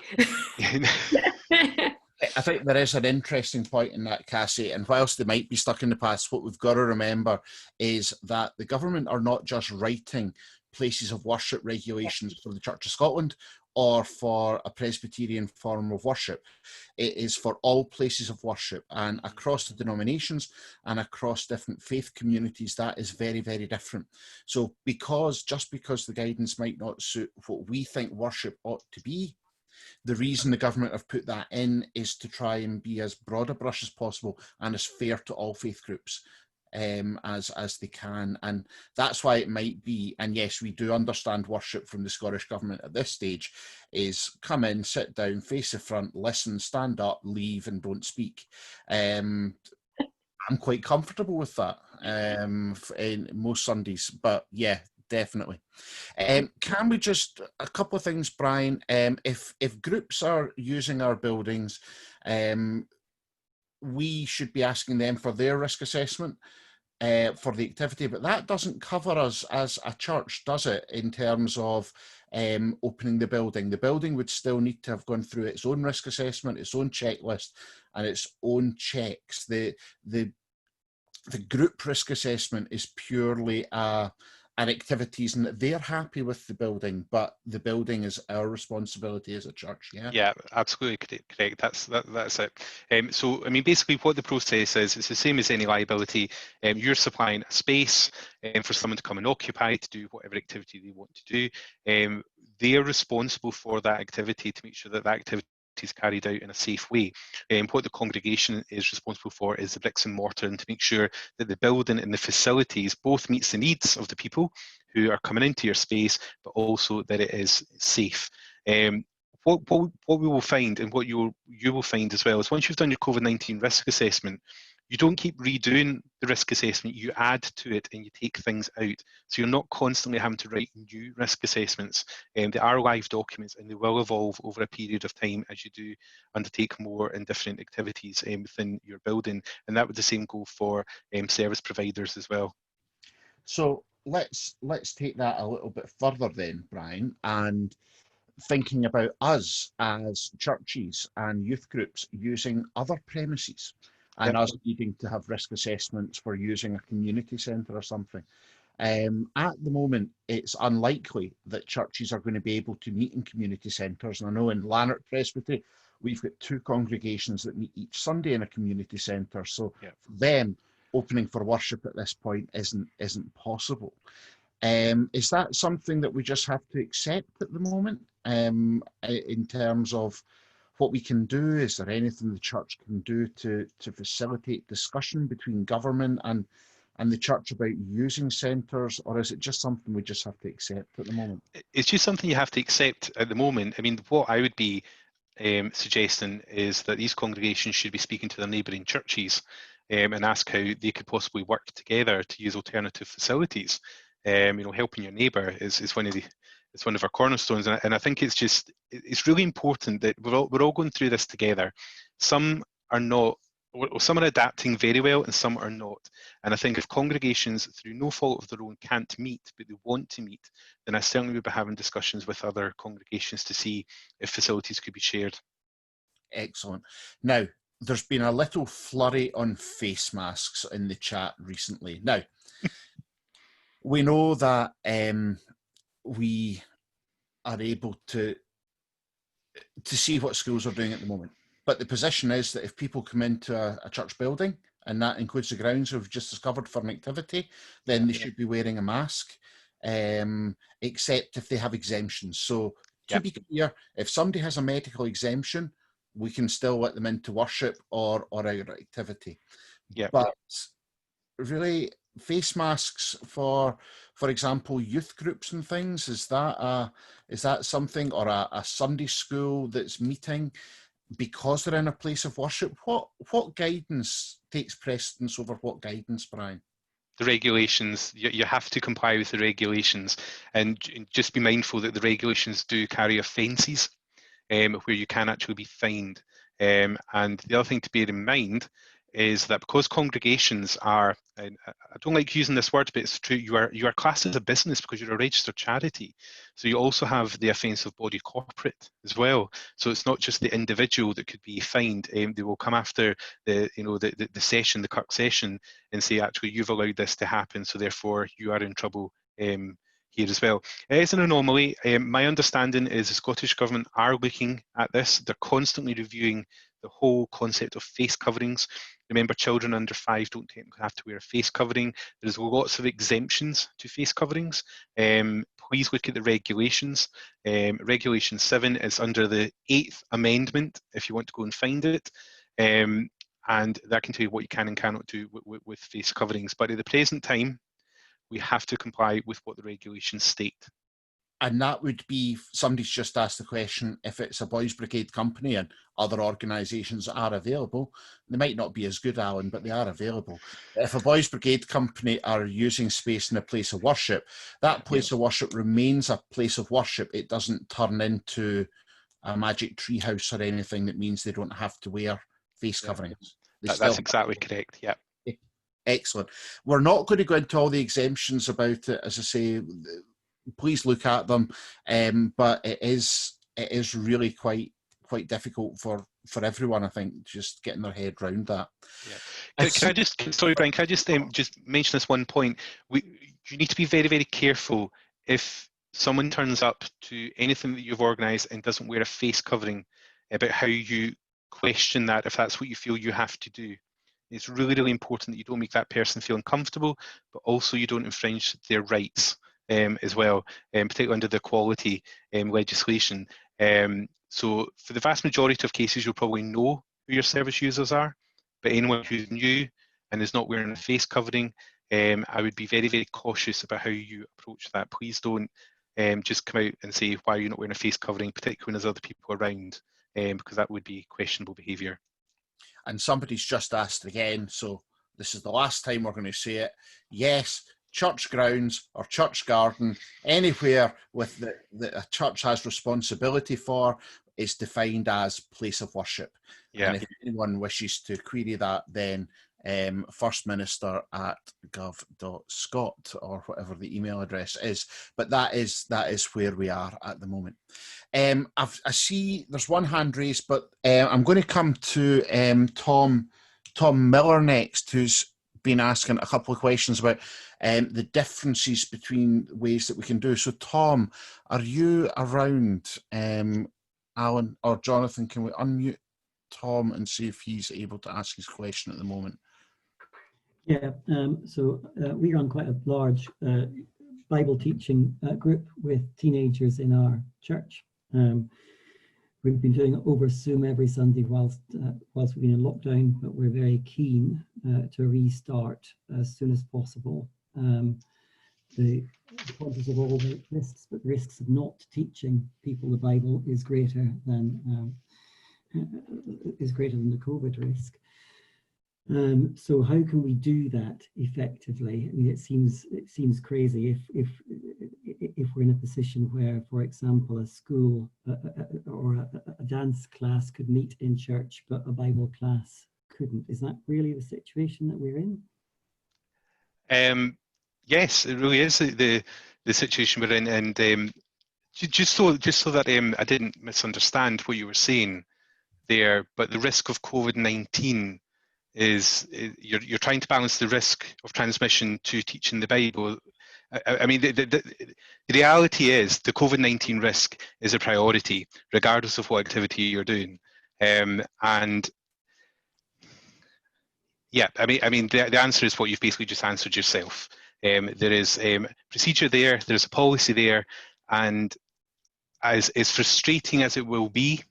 I think there is an interesting point in that, Cassie, and whilst they might be stuck in the past, what we've got to remember is that the government are not just writing places of worship regulations for the Church of Scotland or for a Presbyterian form of worship. It is for all places of worship, and across the denominations and across different faith communities, that is very, very different. So just because the guidance might not suit what we think worship ought to be, the reason the government have put that in is to try and be as broad a brush as possible and as fair to all faith groups as they can. And that's why it might be, and yes, we do understand worship from the Scottish Government at this stage, is come in, sit down, face the front, listen, stand up, leave and don't speak. I'm quite comfortable with that in most Sundays, but yeah, definitely. Can we just, a couple of things, Bryan, if groups are using our buildings, we should be asking them for their risk assessment for the activity, but that doesn't cover us as a church, does it, in terms of opening the building? The building would still need to have gone through its own risk assessment, its own checklist and its own checks. The group risk assessment is purely an activities, and they're happy with the building, but the building is our responsibility as a church. Yeah, absolutely correct. That's it. So I mean, basically what the process is, it's the same as any liability. You're supplying a space for someone to come and occupy to do whatever activity they want to do. They're responsible for that activity to make sure that activity is carried out in a safe way. What the congregation is responsible for is the bricks and mortar, and to make sure that the building and the facilities both meets the needs of the people who are coming into your space, but also that it is safe. What we will find, and what you will find as well, is once you've done your COVID-19 risk assessment, you don't keep redoing the risk assessment, you add to it and you take things out. So you're not constantly having to write new risk assessments. They are live documents and they will evolve over a period of time as you do undertake more and different activities within your building. And that would the same go for service providers as well. So let's take that a little bit further then, Bryan, and thinking about us as churches and youth groups using other premises. And us needing to have risk assessments for using a community centre or something. At the moment, it's unlikely that churches are going to be able to meet in community centres. And I know in Lanark Presbytery, we've got 2 congregations that meet each Sunday in a community centre. So for them, opening for worship at this point isn't possible. Is that something that we just have to accept at the moment in terms of what we can do? Is there anything the church can do to facilitate discussion between government and the church about using centres, or is it just something we just have to accept at the moment? It's just something you have to accept at the moment. I mean, what I would be suggesting is that these congregations should be speaking to their neighbouring churches and ask how they could possibly work together to use alternative facilities. Helping your neighbour is one of our cornerstones, and I think it's really important that we're all going through this together. Some are adapting very well and some are not. And I think if congregations, through no fault of their own, can't meet, but they want to meet, then I certainly would be having discussions with other congregations to see if facilities could be shared. Excellent. Now, there's been a little flurry on face masks in the chat recently. Now, we know that we are able to see what schools are doing at the moment. But the position is that if people come into a church building, and that includes the grounds we've just discovered for an activity, then they should be wearing a mask, except if they have exemptions. So to be clear, if somebody has a medical exemption, we can still let them into worship or our activity. Yeah. But really, face masks for example, youth groups and things, is that something, or a Sunday school that's meeting because they're in a place of worship? What guidance takes precedence over what guidance, Brian? The regulations, you have to comply with the regulations, and just be mindful that the regulations do carry offences where you can actually be fined. And the other thing to bear in mind is that because congregations are, and I don't like using this word, but it's true, you are classed as a business because you're a registered charity. So you also have the offence of body corporate as well. So it's not just the individual that could be fined. They will come after the session, the Kirk session, and say, actually, you've allowed this to happen, so therefore you are in trouble here as well. It is an anomaly. My understanding is the Scottish Government are looking at this. They're constantly reviewing the whole concept of face coverings. Remember, children under 5 don't technically have to wear a face covering. There's lots of exemptions to face coverings. Please look at the regulations. Regulation 7 is under the 8th amendment, if you want to go and find it. And that can tell you what you can and cannot do with face coverings. But at the present time, we have to comply with what the regulations state. And that would be, somebody's just asked the question, if it's a Boys Brigade company and other organisations are available, they might not be as good, Alan, but they are available. If a Boys Brigade company are using space in a place of worship, that place of worship remains a place of worship. It doesn't turn into a magic tree house or anything that means they don't have to wear face coverings. That's exactly correct, yeah. Excellent. We're not going to go into all the exemptions about it, as I say. Please look at them, but it is really quite difficult for everyone, I think, just getting their head around that. Yeah. Can I just, sorry, Brian, can I just mention this one point? You need to be very, very careful if someone turns up to anything that you've organised and doesn't wear a face covering, about how you question that, if that's what you feel you have to do. It's really, really important that you don't make that person feel uncomfortable, but also you don't infringe their rights as well, particularly under the equality legislation. So for the vast majority of cases, you'll probably know who your service users are, but anyone who's new and is not wearing a face covering, I would be very, very cautious about how you approach that. Please don't just come out and say, why are you not wearing a face covering, particularly when there's other people around, because that would be questionable behaviour. And somebody's just asked again, so this is the last time we're going to say it. Yes, church grounds or church garden, anywhere with that a church has responsibility for, is defined as place of worship. Yeah. And if anyone wishes to query that, then First Minister at gov.scot or whatever the email address is. But that is where we are at the moment. I see there's one hand raised, but I'm going to come to Tom Miller next, who's been asking a couple of questions about the differences between ways that we can do. So Tom, are you around? Alan or Jonathan, can we unmute Tom and see if he's able to ask his question at the moment? Yeah, so we run quite a large Bible teaching group with teenagers in our church. We've been doing it over Zoom every Sunday whilst we've been in lockdown, but we're very keen to restart as soon as possible. The conscious of all the risks, but the risks of not teaching people the Bible is greater than the COVID risk. So how can we do that effectively? I mean, it seems crazy if we're in a position where, for example, a school or a dance class could meet in church, but a Bible class couldn't. Is that really the situation that we're in? Yes, it really is the situation we're in, and just so that I didn't misunderstand what you were saying there, but the risk of COVID-19 is you're trying to balance the risk of transmission to teaching the Bible. I mean, the reality is the COVID-19 risk is a priority, regardless of what activity you're doing, and yeah, I mean, the answer is what you've basically just answered yourself. There is procedure there, there's a policy there, and as frustrating as it will be,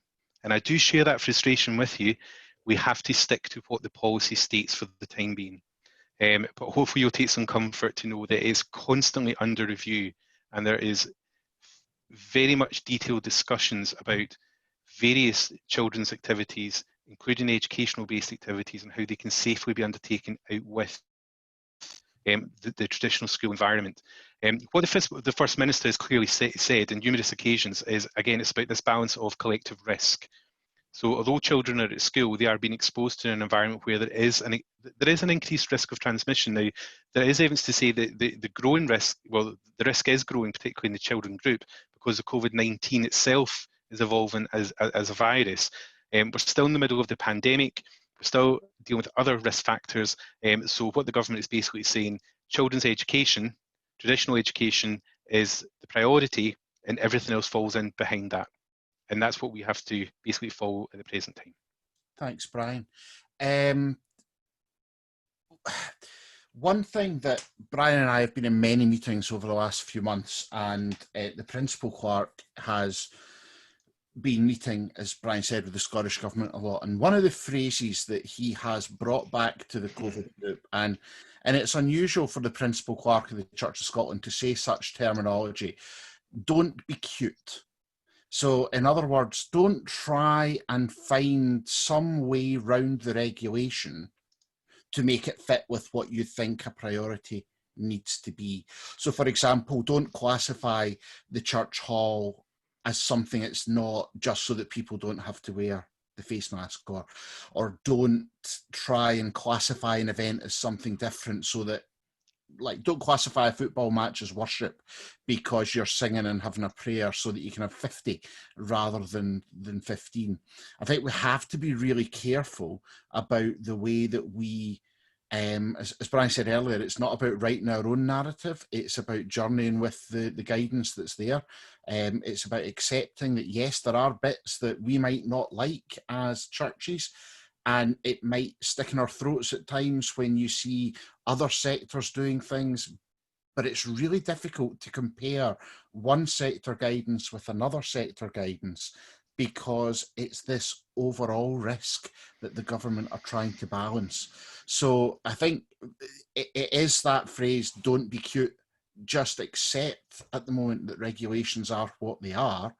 And I do share that frustration with you. We have to stick to what the policy states for the time being. But hopefully you'll take some comfort to know that it is constantly under review, and there is very much detailed discussions about various children's activities, including educational-based activities, and how they can safely be undertaken out with the traditional school environment. What the First Minister has clearly said on numerous occasions is, again, it's about this balance of collective risk. So although children are at school, they are being exposed to an environment where there is an increased risk of transmission. Now, there is evidence to say that the growing risk, well, the risk is growing, particularly in the children group, because the COVID-19 itself is evolving as a virus. We're still in the middle of the pandemic. We're still dealing with other risk factors. So what the government is basically saying, children's education, traditional education, is the priority, and everything else falls in behind that. And that's what we have to basically follow at the present time. Thanks, Brian. One thing that Brian and I have been in many meetings over the last few months, and the Principal Clerk has been meeting, as Brian said, with the Scottish Government a lot. And one of the phrases that he has brought back to the COVID group, and it's unusual for the Principal Clerk of the Church of Scotland to say such terminology, don't be cute. So, in other words, don't try and find some way round the regulation to make it fit with what you think a priority needs to be. So, for example, don't classify the church hall as something it's not, just so that people don't have to wear the face mask, or don't try and classify an event as something different, so that, like, don't classify a football match as worship because you're singing and having a prayer, so that you can have 50 rather than 15. I think we have to be really careful about the way that we, as Brian said earlier, it's not about writing our own narrative, it's about journeying with the guidance that's there. It's about accepting that, yes, there are bits that we might not like as churches, and it might stick in our throats at times when you see other sectors doing things, but it's really difficult to compare one sector guidance with another sector guidance, because it's this overall risk that the government are trying to balance. So I think it is that phrase, don't be cute, just accept at the moment that regulations are what they are.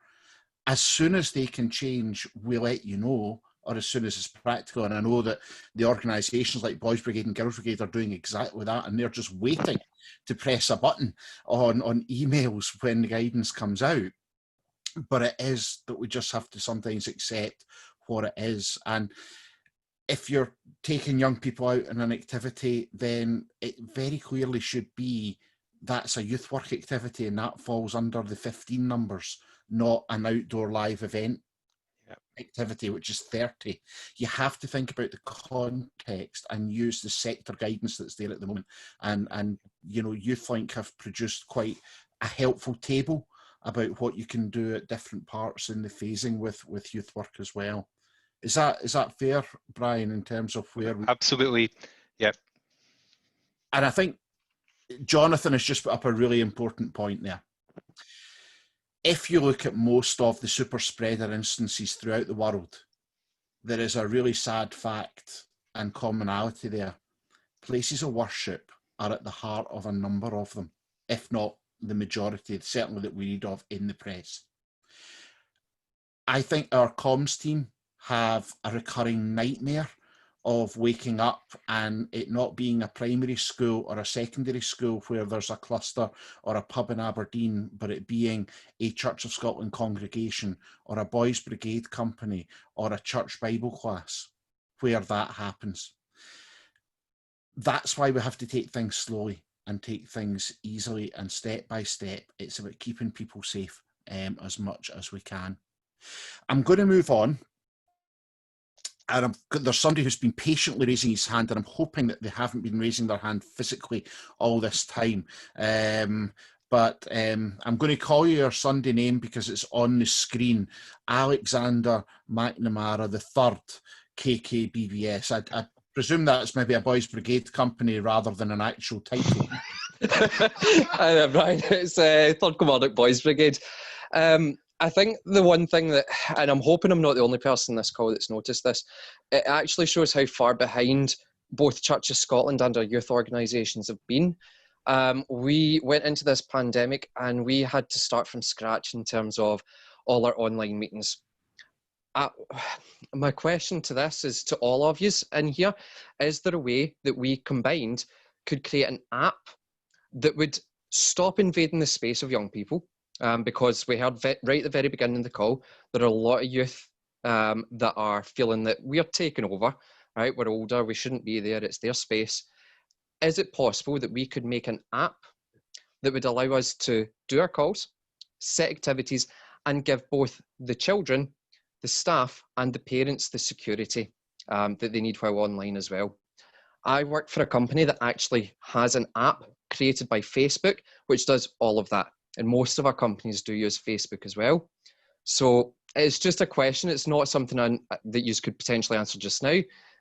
As soon as they can change, we'll let you know, or as soon as it's practical. And I know that the organisations like Boys Brigade and Girls Brigade are doing exactly that, and they're just waiting to press a button on emails when the guidance comes out. But it is that we just have to sometimes accept what it is. And if you're taking young people out in an activity, then it very clearly should be that's a youth work activity, and that falls under the 15 numbers, not an outdoor live event activity, which is 30. You have to think about the context and use the sector guidance that's there at the moment. And you know, YouthLink have produced quite a helpful table about what you can do at different parts in the phasing with youth work as well. Is that fair, Brian, in terms of where we... Absolutely, yeah. And I think Jonathan has just put up a really important point there. If you look at most of the super spreader instances throughout the world, there is a really sad fact and commonality there. Places of worship are at the heart of a number of them, if not the majority, certainly that we read of in the press. I think our comms team have a recurring nightmare of waking up and it not being a primary school or a secondary school where there's a cluster or a pub in Aberdeen, but it being a Church of Scotland congregation or a Boys Brigade company or a church Bible class where that happens. That's why we have to take things slowly and take things easily and step by step. It's about keeping people safe as much as we can. I'm going to move on. And there's somebody who's been patiently raising his hand, and I'm hoping that they haven't been raising their hand physically all this time. But I'm going to call you your Sunday name because it's on the screen. Alexander McNamara III, KKBBS. I presume that's maybe a Boys Brigade company rather than an actual title. Hi there, Brian. It's Third Commandant Boys Brigade. I think the one thing that, and I'm hoping I'm not the only person in this call that's noticed this, it actually shows how far behind both Church of Scotland and our youth organisations have been. We went into this pandemic and we had to start from scratch in terms of all our online meetings. My question to this is to all of you in here, is there a way that we combined could create an app that would stop invading the space of young people? Because we heard right at the very beginning of the call, there are a lot of youth that are feeling that we are taking over, right? We're older, we shouldn't be there, it's their space. Is it possible that we could make an app that would allow us to do our calls, set activities, and give both the children, the staff, and the parents the security that they need while online as well? I work for a company that actually has an app created by Facebook, which does all of that. And most of our companies do use Facebook as well. So it's just a question. It's not something that you could potentially answer just now,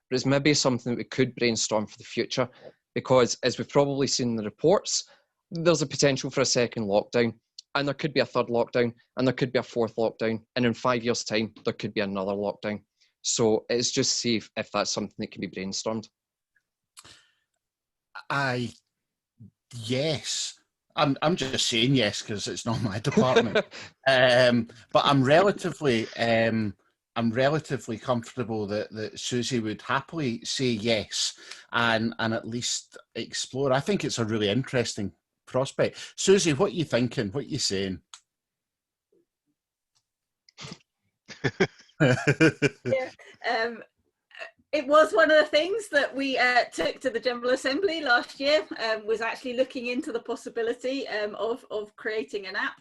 but it's maybe something that we could brainstorm for the future, because as we've probably seen in the reports, there's a potential for a second lockdown, and there could be a third lockdown, and there could be a fourth lockdown, and in 5 years' time, there could be another lockdown. So it's just see if that's something that can be brainstormed. Yes. I'm just saying yes because it's not my department. But I'm relatively comfortable that Suzi would happily say yes and at least explore. I think it's a really interesting prospect. Suzi, what are you thinking? What are you saying? Yeah. It was one of the things that we took to the General Assembly last year, was actually looking into the possibility of creating an app,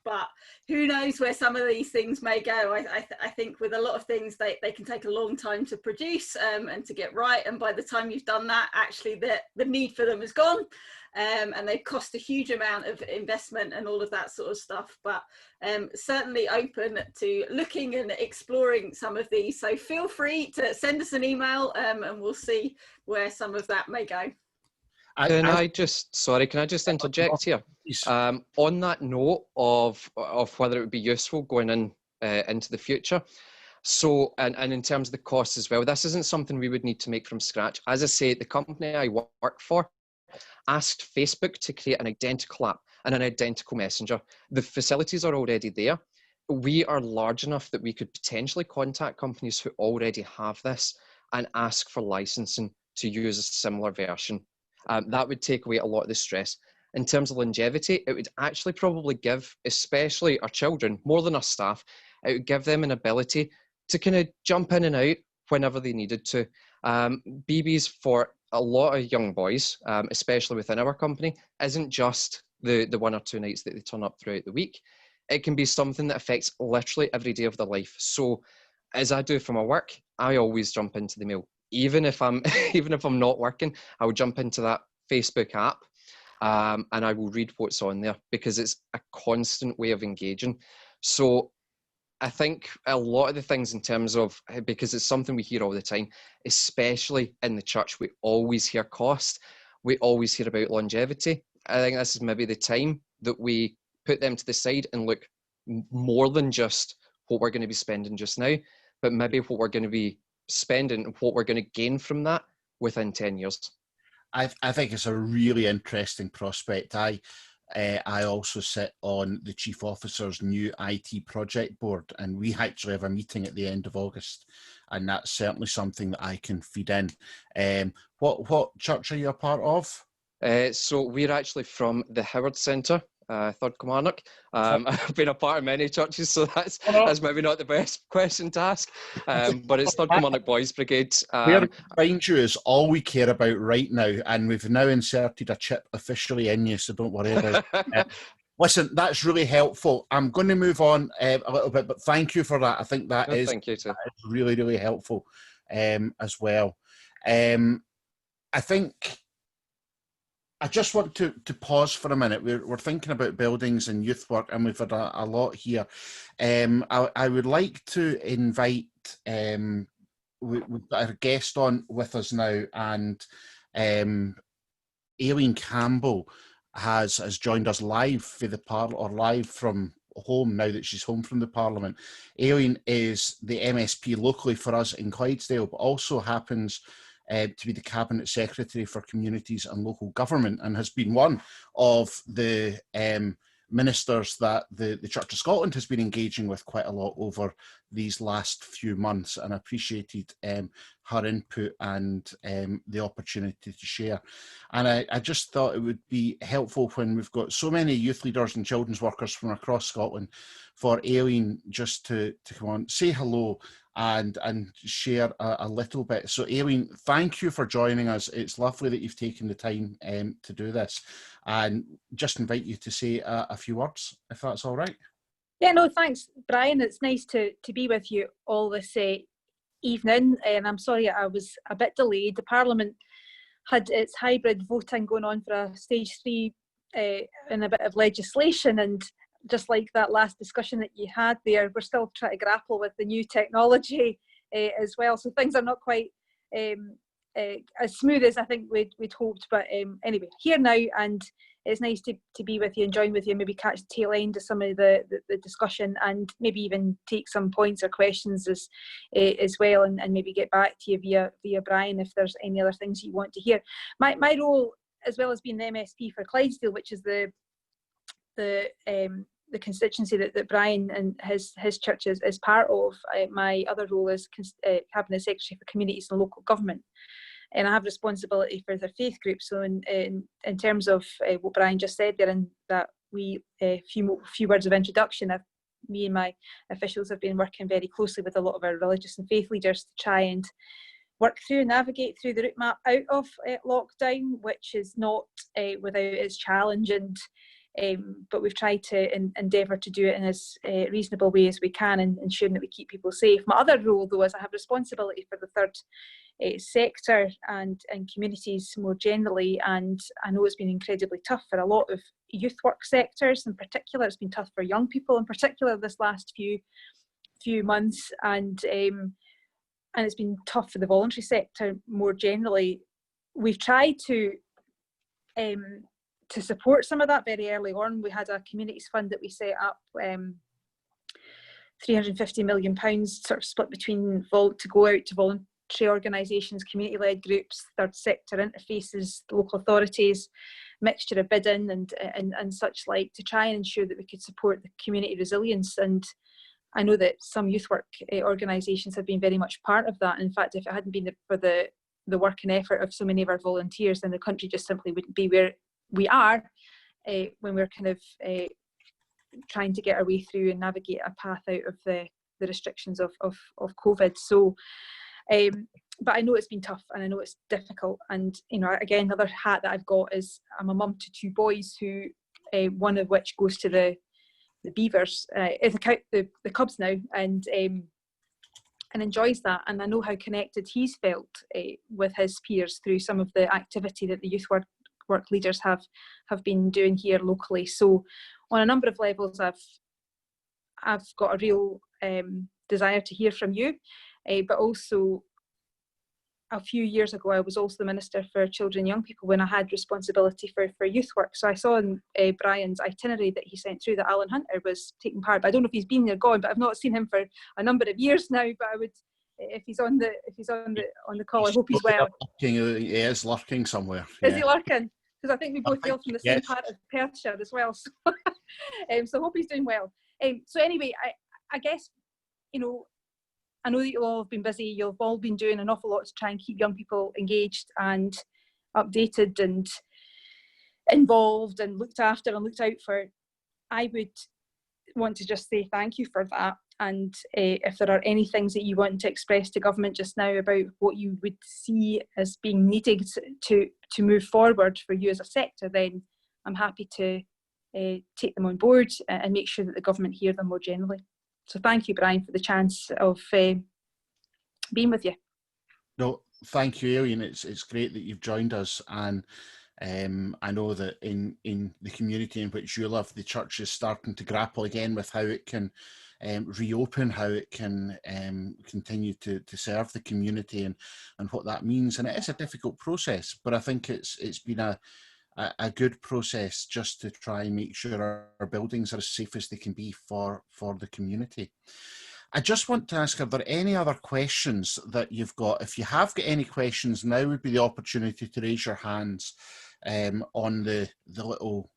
but who knows where some of these things may go. I think with a lot of things, they can take a long time to produce and to get right, and by the time you've done that, actually the need for them is gone. And they cost a huge amount of investment and all of that sort of stuff, but certainly open to looking and exploring some of these. So feel free to send us an email and we'll see where some of that may go. Can I just interject here? On that note of whether it would be useful going into the future, so and in terms of the costs as well, this isn't something we would need to make from scratch. As I say, the company I work for asked Facebook to create an identical app and an identical messenger. The facilities are already there. We are large enough that we could potentially contact companies who already have this and ask for licensing to use a similar version. That would take away a lot of the stress. In terms of longevity, it would actually probably give, especially our children, more than our staff, it would give them an ability to kind of jump in and out whenever they needed to. BBs for a lot of young boys, especially within our company, isn't just the 1 or 2 nights that they turn up throughout the week. It can be something that affects literally every day of their life. So as I do for my work, I always jump into the mail. Even if I'm not working, I will jump into that Facebook app and I will read what's on there because it's a constant way of engaging. So I think a lot of the things in terms of, because it's something we hear all the time, especially in the church, we always hear cost, we always hear about longevity. I think this is maybe the time that we put them to the side and look more than just what we're going to be spending just now, but maybe what we're going to be spending and what we're going to gain from that within 10 years. I think it's a really interesting prospect. I also sit on the Chief Officer's new IT project board, and we actually have a meeting at the end of August, and that's certainly something that I can feed in. What church are you a part of? So we're actually from the Howard Centre, Third Kilmarnock. I've been a part of many churches, so that's maybe not the best question to ask, but it's Third Kilmarnock Boys Brigade. Where we find you is all we care about right now, and we've now inserted a chip officially in you, so don't worry about it. Listen, that's really helpful. I'm going to move on a little bit, but thank you for that. I think that is really, really helpful as well. I think I just want to pause for a minute. We're thinking about buildings and youth work, and we've had a lot here. I would like to invite, we've got a guest on with us now, and Aileen Campbell has joined us live for the parlour, or live from home now that she's home from the Parliament. Aileen is the MSP locally for us in Clydesdale, but also happens to be the Cabinet Secretary for Communities and Local Government, and has been one of the ministers that the Church of Scotland has been engaging with quite a lot over these last few months, and appreciated her input and the opportunity to share. And I just thought it would be helpful, when we've got so many youth leaders and children's workers from across Scotland, for Aileen just to come on, say hello, and share a little bit. So Aileen, thank you for joining us. It's lovely that you've taken the time to do this, and just invite you to say a few words, if that's all right. Yeah, no, thanks, Brian. It's nice to be with you all this evening, and I'm sorry I was a bit delayed. The Parliament had its hybrid voting going on for a stage 3 and a bit of legislation, and just like that last discussion that you had there, we're still trying to grapple with the new technology as well. So things are not quite as smooth as I think we'd hoped. But anyway, here now, and it's nice to be with you and join with you, maybe catch the tail end of some of the discussion, and maybe even take some points or questions as well, and maybe get back to you via Brian if there's any other things you want to hear. My role, as well as being the MSP for Clydesdale, which is the constituency that Bryan and his church is part of, my other role is Cabinet Secretary for Communities and Local Government, and I have responsibility for the faith group. So in terms of what Bryan just said there, and that few words of introduction, me and my officials have been working very closely with a lot of our religious and faith leaders to try and work through and navigate through the route map out of lockdown, which is not without its challenge, and but we've tried to endeavour to do it in as reasonable way as we can, and ensuring that we keep people safe. My other role, though, is I have responsibility for the third sector and communities more generally, and I know it's been incredibly tough for a lot of youth work sectors in particular. It's been tough for young people in particular this last few months, and it's been tough for the voluntary sector more generally. We've tried to support some of that very early on. We had a communities fund that we set up, £350 million sort of split between to go out to voluntary organisations, community-led groups, third sector interfaces, local authorities, mixture of bidding and such like, to try and ensure that we could support the community resilience. And I know that some youth work organisations have been very much part of that. In fact, if it hadn't been for the work and effort of so many of our volunteers, then the country just simply wouldn't be where we are when we're kind of trying to get our way through and navigate a path out of the restrictions of COVID. So, but I know it's been tough, and I know it's difficult. And you know, again, another hat that I've got is I'm a mum to 2 boys, who one of which goes to the Beavers, the Cubs now, and enjoys that. And I know how connected he's felt with his peers through some of the activity that the youth work leaders have been doing here locally. So on a number of levels, I've got a real desire to hear from you, but also a few years ago I was also the Minister for Children and Young People when I had responsibility for youth work. So I saw in Brian's itinerary that he sent through that Alan Hunter was taking part, but I don't know if he's been there, gone, but I've not seen him for a number of years now. But I would, if he's on the call, I hope he's well. He is lurking somewhere. Is he lurking? Because I think we both hail from the same part of Perthshire as well. So, so I hope he's doing well. So anyway, I guess, you know, I know that you'll all have been busy. You've all been doing an awful lot to try and keep young people engaged and updated and involved and looked after and looked out for. I would want to just say thank you for that. And if there are any things that you want to express to government just now about what you would see as being needed to move forward for you as a sector, then I'm happy to take them on board and make sure that the government hear them more generally. So thank you, Brian, for the chance of being with you. No, thank you, Aileen. It's great that you've joined us, and I know that in the community in which you live, the church is starting to grapple again with how it can reopen, how it can continue to serve the community and what that means. And it is a difficult process, but I think it's been a a good process just to try and make sure our buildings are as safe as they can be for the community. I just want to ask, are there any other questions that you've got? If you have got any questions, now would be the opportunity to raise your hands on the little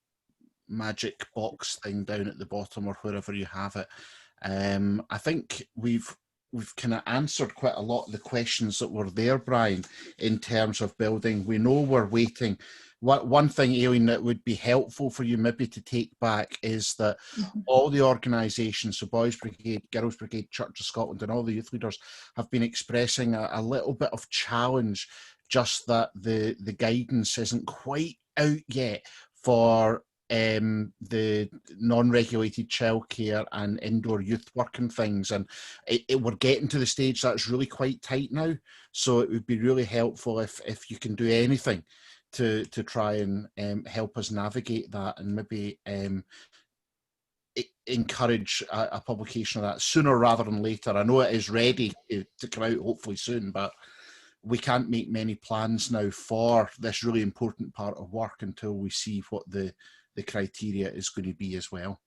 magic box thing down at the bottom or wherever you have it. I think we've kind of answered quite a lot of the questions that were there, Bryan, in terms of building. We know we're waiting. One thing, Aileen, that would be helpful for you maybe to take back is that all the organisations, so Boys Brigade, Girls Brigade, Church of Scotland and all the youth leaders have been expressing a little bit of challenge, just that the guidance isn't quite out yet for the non-regulated childcare and indoor youth work and things, and we're getting to the stage that's really quite tight now. So it would be really helpful if you can do anything to try and help us navigate that, and maybe encourage a publication of that sooner rather than later. I know it is ready to come out hopefully soon, but we can't make many plans now for this really important part of work until we see what the criteria is going to be as well.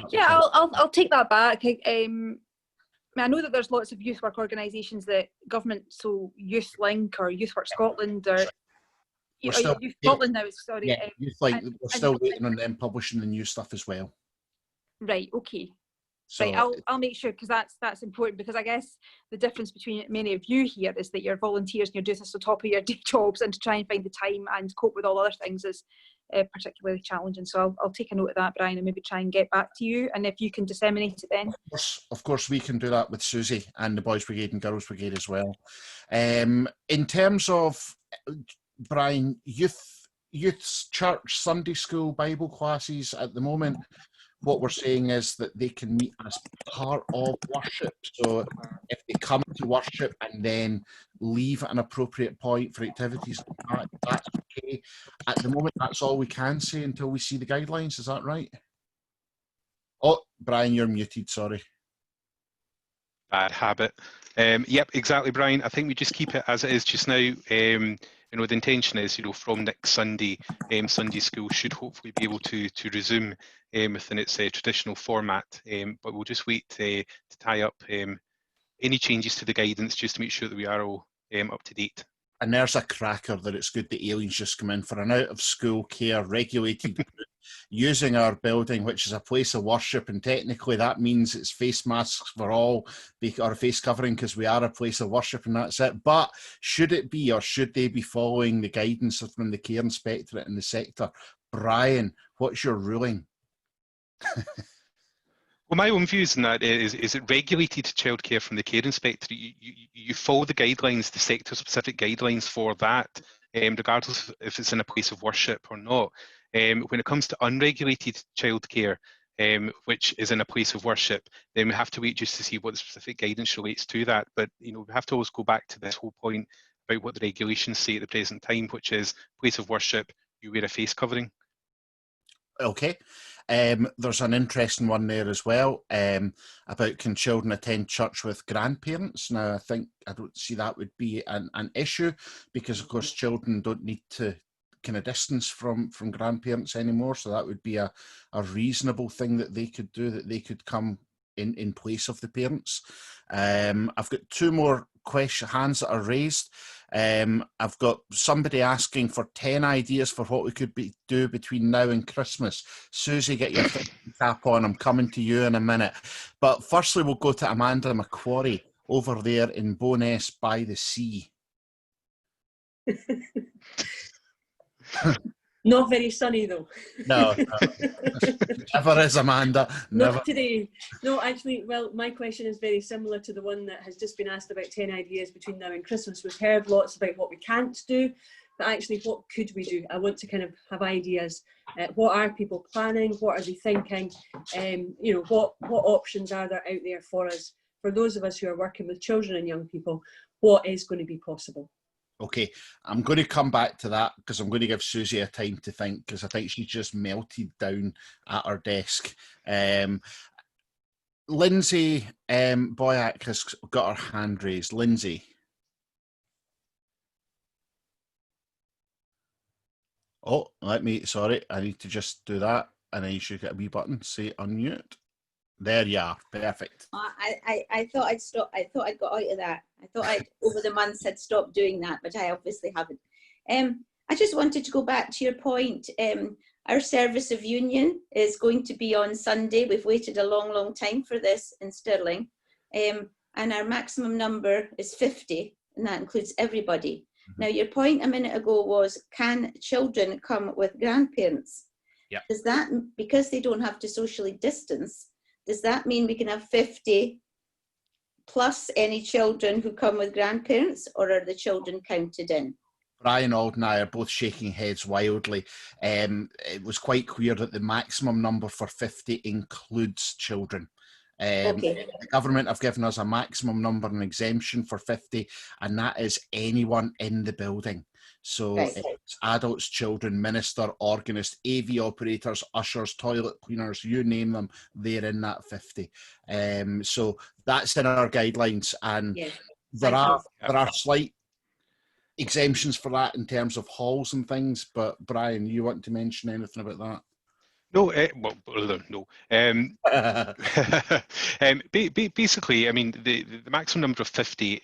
Yeah, I'll take that back. I know that there's lots of youth work organisations that government, so Youth Link or Youth Work Scotland or Youth Scotland now. Sorry, yeah, we're still waiting on them publishing the new stuff as well. Right. Okay. So, right. I'll make sure, because that's important, because I guess the difference between many of you here is that you're volunteers and you're doing this on top of your day jobs, and to try and find the time and cope with all other things is particularly challenging. So I'll take a note of that, Bryan, and maybe try and get back to you, and if you can disseminate it then. Of course we can do that with Suzi and the Boys Brigade and Girls Brigade as well. In terms of, Bryan, youth's church, Sunday school, Bible classes at the moment, what we're saying is that they can meet as part of worship. So if they come to worship and then leave at an appropriate point for activities like that, that's okay. At the moment, that's all we can say until we see the guidelines. Is that right? Oh, Bryan, you're muted, sorry. Bad habit. Yep, exactly, Bryan. I think we just keep it as it is just now. The intention is, from next Sunday, Sunday school should hopefully be able to resume within its traditional format. But we'll just wait to tie up any changes to the guidance just to make sure that we are all up to date. And there's a cracker that it's good that Aileen's just come in for an out-of-school care regulated group using our building, which is a place of worship, and technically that means it's face masks for all, or face covering, because we are a place of worship and that's it. But should it be, or should they be following the guidance from the Care Inspectorate in the sector? Bryan, what's your ruling? Well, my own views on that is it regulated childcare from the Care Inspectorate? You follow the guidelines, the sector-specific guidelines for that, regardless if it's in a place of worship or not. When it comes to unregulated childcare, which is in a place of worship, then we have to wait just to see what the specific guidance relates to that. But we have to always go back to this whole point about what the regulations say at the present time, which is place of worship, you wear a face covering. Okay. There's an interesting one there as well about can children attend church with grandparents. Now, I don't see that would be an issue, because of course children don't need to kind of distance from grandparents anymore, so that would be a reasonable thing that they could do, that they could come in place of the parents. I've got two more hands that are raised. I've got somebody asking for 10 ideas for what we could do between now and Christmas. Suzi, get your cap on. I'm coming to you in a minute. But firstly, we'll go to Amanda Macquarie over there in Bo'ness by the sea. Not very sunny though. No. Never is, Amanda. Never. Not today. No, actually, well, my question is very similar to the one that has just been asked about 10 ideas between now and Christmas. We've heard lots about what we can't do, but actually what could we do? I want to kind of have ideas. What are people planning? What are they thinking? What options are there out there for us? For those of us who are working with children and young people, what is going to be possible? Okay, I'm going to come back to that, because I'm going to give Suzi a time to think, because I think she's just melted down at her desk. Lindsay Boyack has got her hand raised. Lindsay. Oh, sorry, I need to just do that, and then you should get a wee button, say unmute. There you are, perfect. I thought I'd stop. I thought I'd got out of that. I thought I'd over the months had stopped doing that, but I obviously haven't. I just wanted to go back to your point. Our service of union is going to be on Sunday. We've waited a long time for this in Stirling, and our maximum number is 50, and that includes everybody. Now, your point a minute ago was, can children come with grandparents? Yeah. Does that, because they don't have to socially distance, does that mean we can have 50 plus any children who come with grandparents, or are the children counted in? Bryan, Auld and I are both shaking heads wildly. It was quite clear that the maximum number for 50 includes children. Okay. The government have given us a maximum number and exemption for 50, and that is anyone in the building. So Right. it's adults, children, minister, organist, AV operators, ushers, toilet cleaners, you name them, they're in that 50. So that's in our guidelines, and Yeah. there are slight exemptions for that in terms of halls and things. But Bryan, you want to mention anything about that? No, no. Basically, I mean, the maximum number of 50,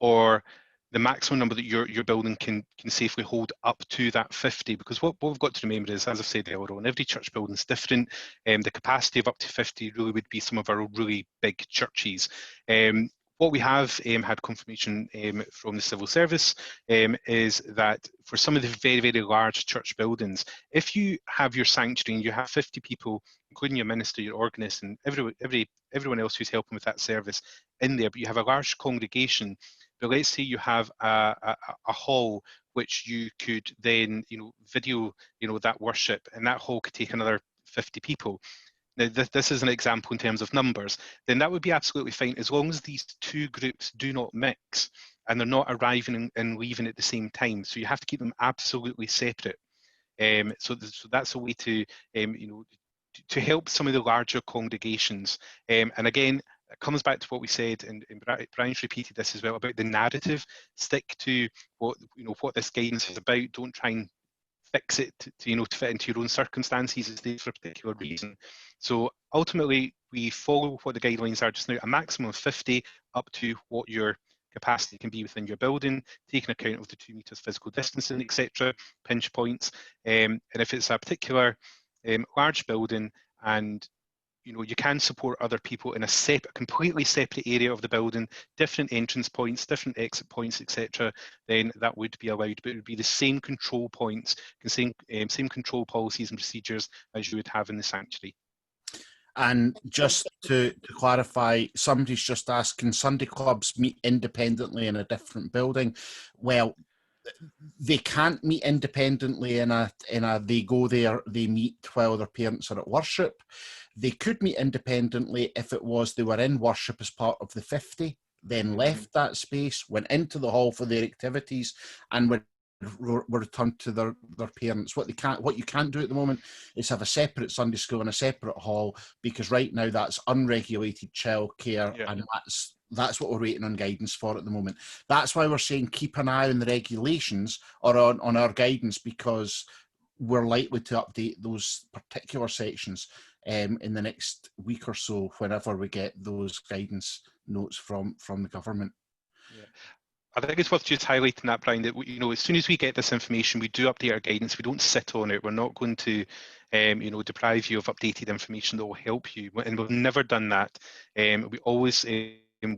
or the maximum number that your building can safely hold up to that 50, because what we've got to remember is, as I've said earlier on, every church building is different. The capacity of up to 50 really would be some of our really big churches. What we have had confirmation from the civil service is that for some of the very large church buildings, if you have your sanctuary and you have 50 people, including your minister, your organist, and everyone else who's helping with that service in there, but you have a large congregation, but let's say you have a hall which you could then video that worship, and that hall could take another 50 people. Now, this is an example in terms of numbers, then that would be absolutely fine as long as these two groups do not mix and they're not arriving and leaving at the same time. So you have to keep them absolutely separate. So that's a way to, to help some of the larger congregations. And again, it comes back to what we said, and Bryan's repeated this as well, about the narrative. Stick to what this guidance is about. Don't try and fix it to fit into your own circumstances. It's there for a particular reason. So ultimately, we follow what the guidelines are just now, a maximum of 50 up to what your capacity can be within your building, taking account of the 2 meters physical distancing, etc., pinch points. And if it's a particular large building, and you can support other people in a completely separate area of the building, different entrance points, different exit points, etc., then that would be allowed, but it would be the same control points, same control policies and procedures as you would have in the sanctuary. And just to clarify, somebody's just asked, can Sunday clubs meet independently in a different building? Well, they can't meet independently in a they go there, they meet while their parents are at worship. They could meet independently if it was they were in worship as part of the 50, then left that space, went into the hall for their activities, and were returned to their parents. What you can't do at the moment is have a separate Sunday school and a separate hall, because right now that's unregulated childcare, and that's what we're waiting on guidance for at the moment. That's why we're saying keep an eye on the regulations or on our guidance, because we're likely to update those particular sections in the next week or so, whenever we get those guidance notes from the government. Yeah. I think it's worth just highlighting that, Bryan, that as soon as we get this information, we do update our guidance. We don't sit on it. We're not going to, deprive you of updated information that will help you. And we've never done that. We always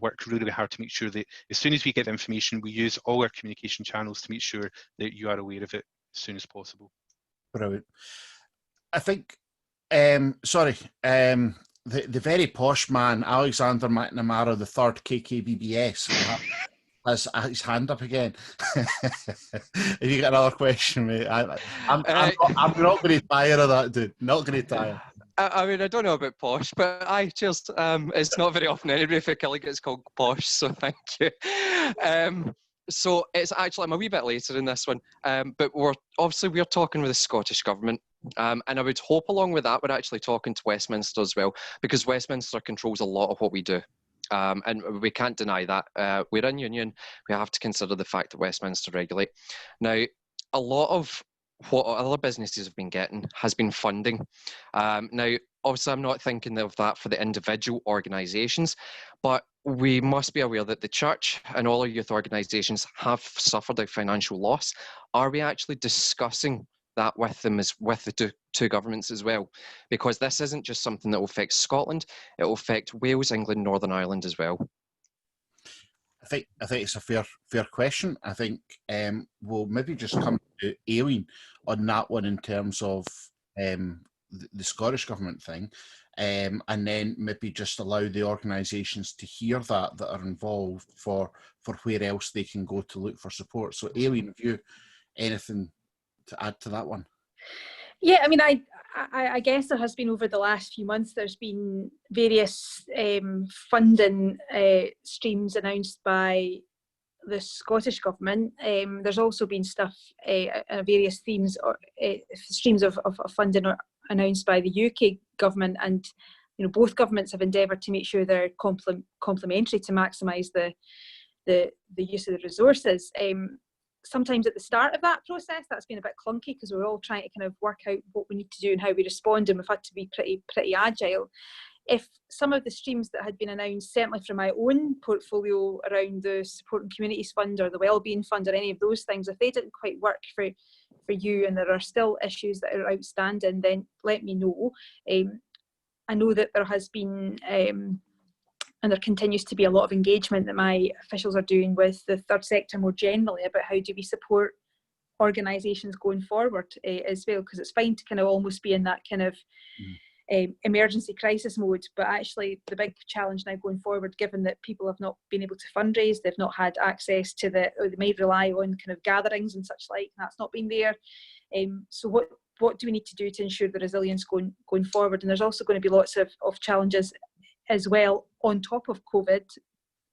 work really hard to make sure that as soon as we get information, we use all our communication channels to make sure that you are aware of it as soon as possible. Brilliant. I think, the very posh man, Alexander McNamara, the third KKBBS, has his hand up again. If you got another question, mate, I'm not going to tire of that, dude. Not going to tire. I mean, I don't know about posh, but cheers. It's not very often anybody for Killie gets called posh, so thank you. So it's actually, I'm a wee bit later in this one, but we're talking with the Scottish Government, and I would hope along with that we're actually talking to Westminster as well, because Westminster controls a lot of what we do. And we can't deny that. We're in union. We have to consider the fact that Westminster regulate. Now, a lot of what other businesses have been getting has been funding. Now, obviously, I'm not thinking of that for the individual organisations, but we must be aware that the church and all our youth organisations have suffered a financial loss. Are we actually discussing that with them, with the two governments as well? Because this isn't just something that will affect Scotland, it will affect Wales, England, Northern Ireland as well. I think it's a fair question. I think we'll maybe just come to Aileen on that one in terms of the Scottish Government thing, and then maybe just allow the organisations to hear that are involved for where else they can go to look for support. So Aileen, have you anything to add to that one? Yeah, I mean, I guess there has been, over the last few months, there's been various funding streams announced by the Scottish Government. There's also been stuff, various themes or streams of funding announced by the UK Government, and both governments have endeavoured to make sure they're complementary to maximise the use of the resources. Sometimes at the start of that process, that's been a bit clunky because we're all trying to kind of work out what we need to do and how we respond, and we've had to be pretty agile. If some of the streams that had been announced, certainly from my own portfolio around the Supporting Communities Fund or the Wellbeing Fund or any of those things, if they didn't quite work for you and there are still issues that are outstanding, then let me know. I know that there has been and there continues to be a lot of engagement that my officials are doing with the third sector more generally about how do we support organisations going forward as well, because it's fine to kind of almost be in that kind of emergency crisis mode, but actually the big challenge now going forward, given that people have not been able to fundraise, they've not had access to they may rely on kind of gatherings and such like, and that's not been there. So what do we need to do to ensure the resilience going forward? And there's also going to be lots of challenges as well on top of COVID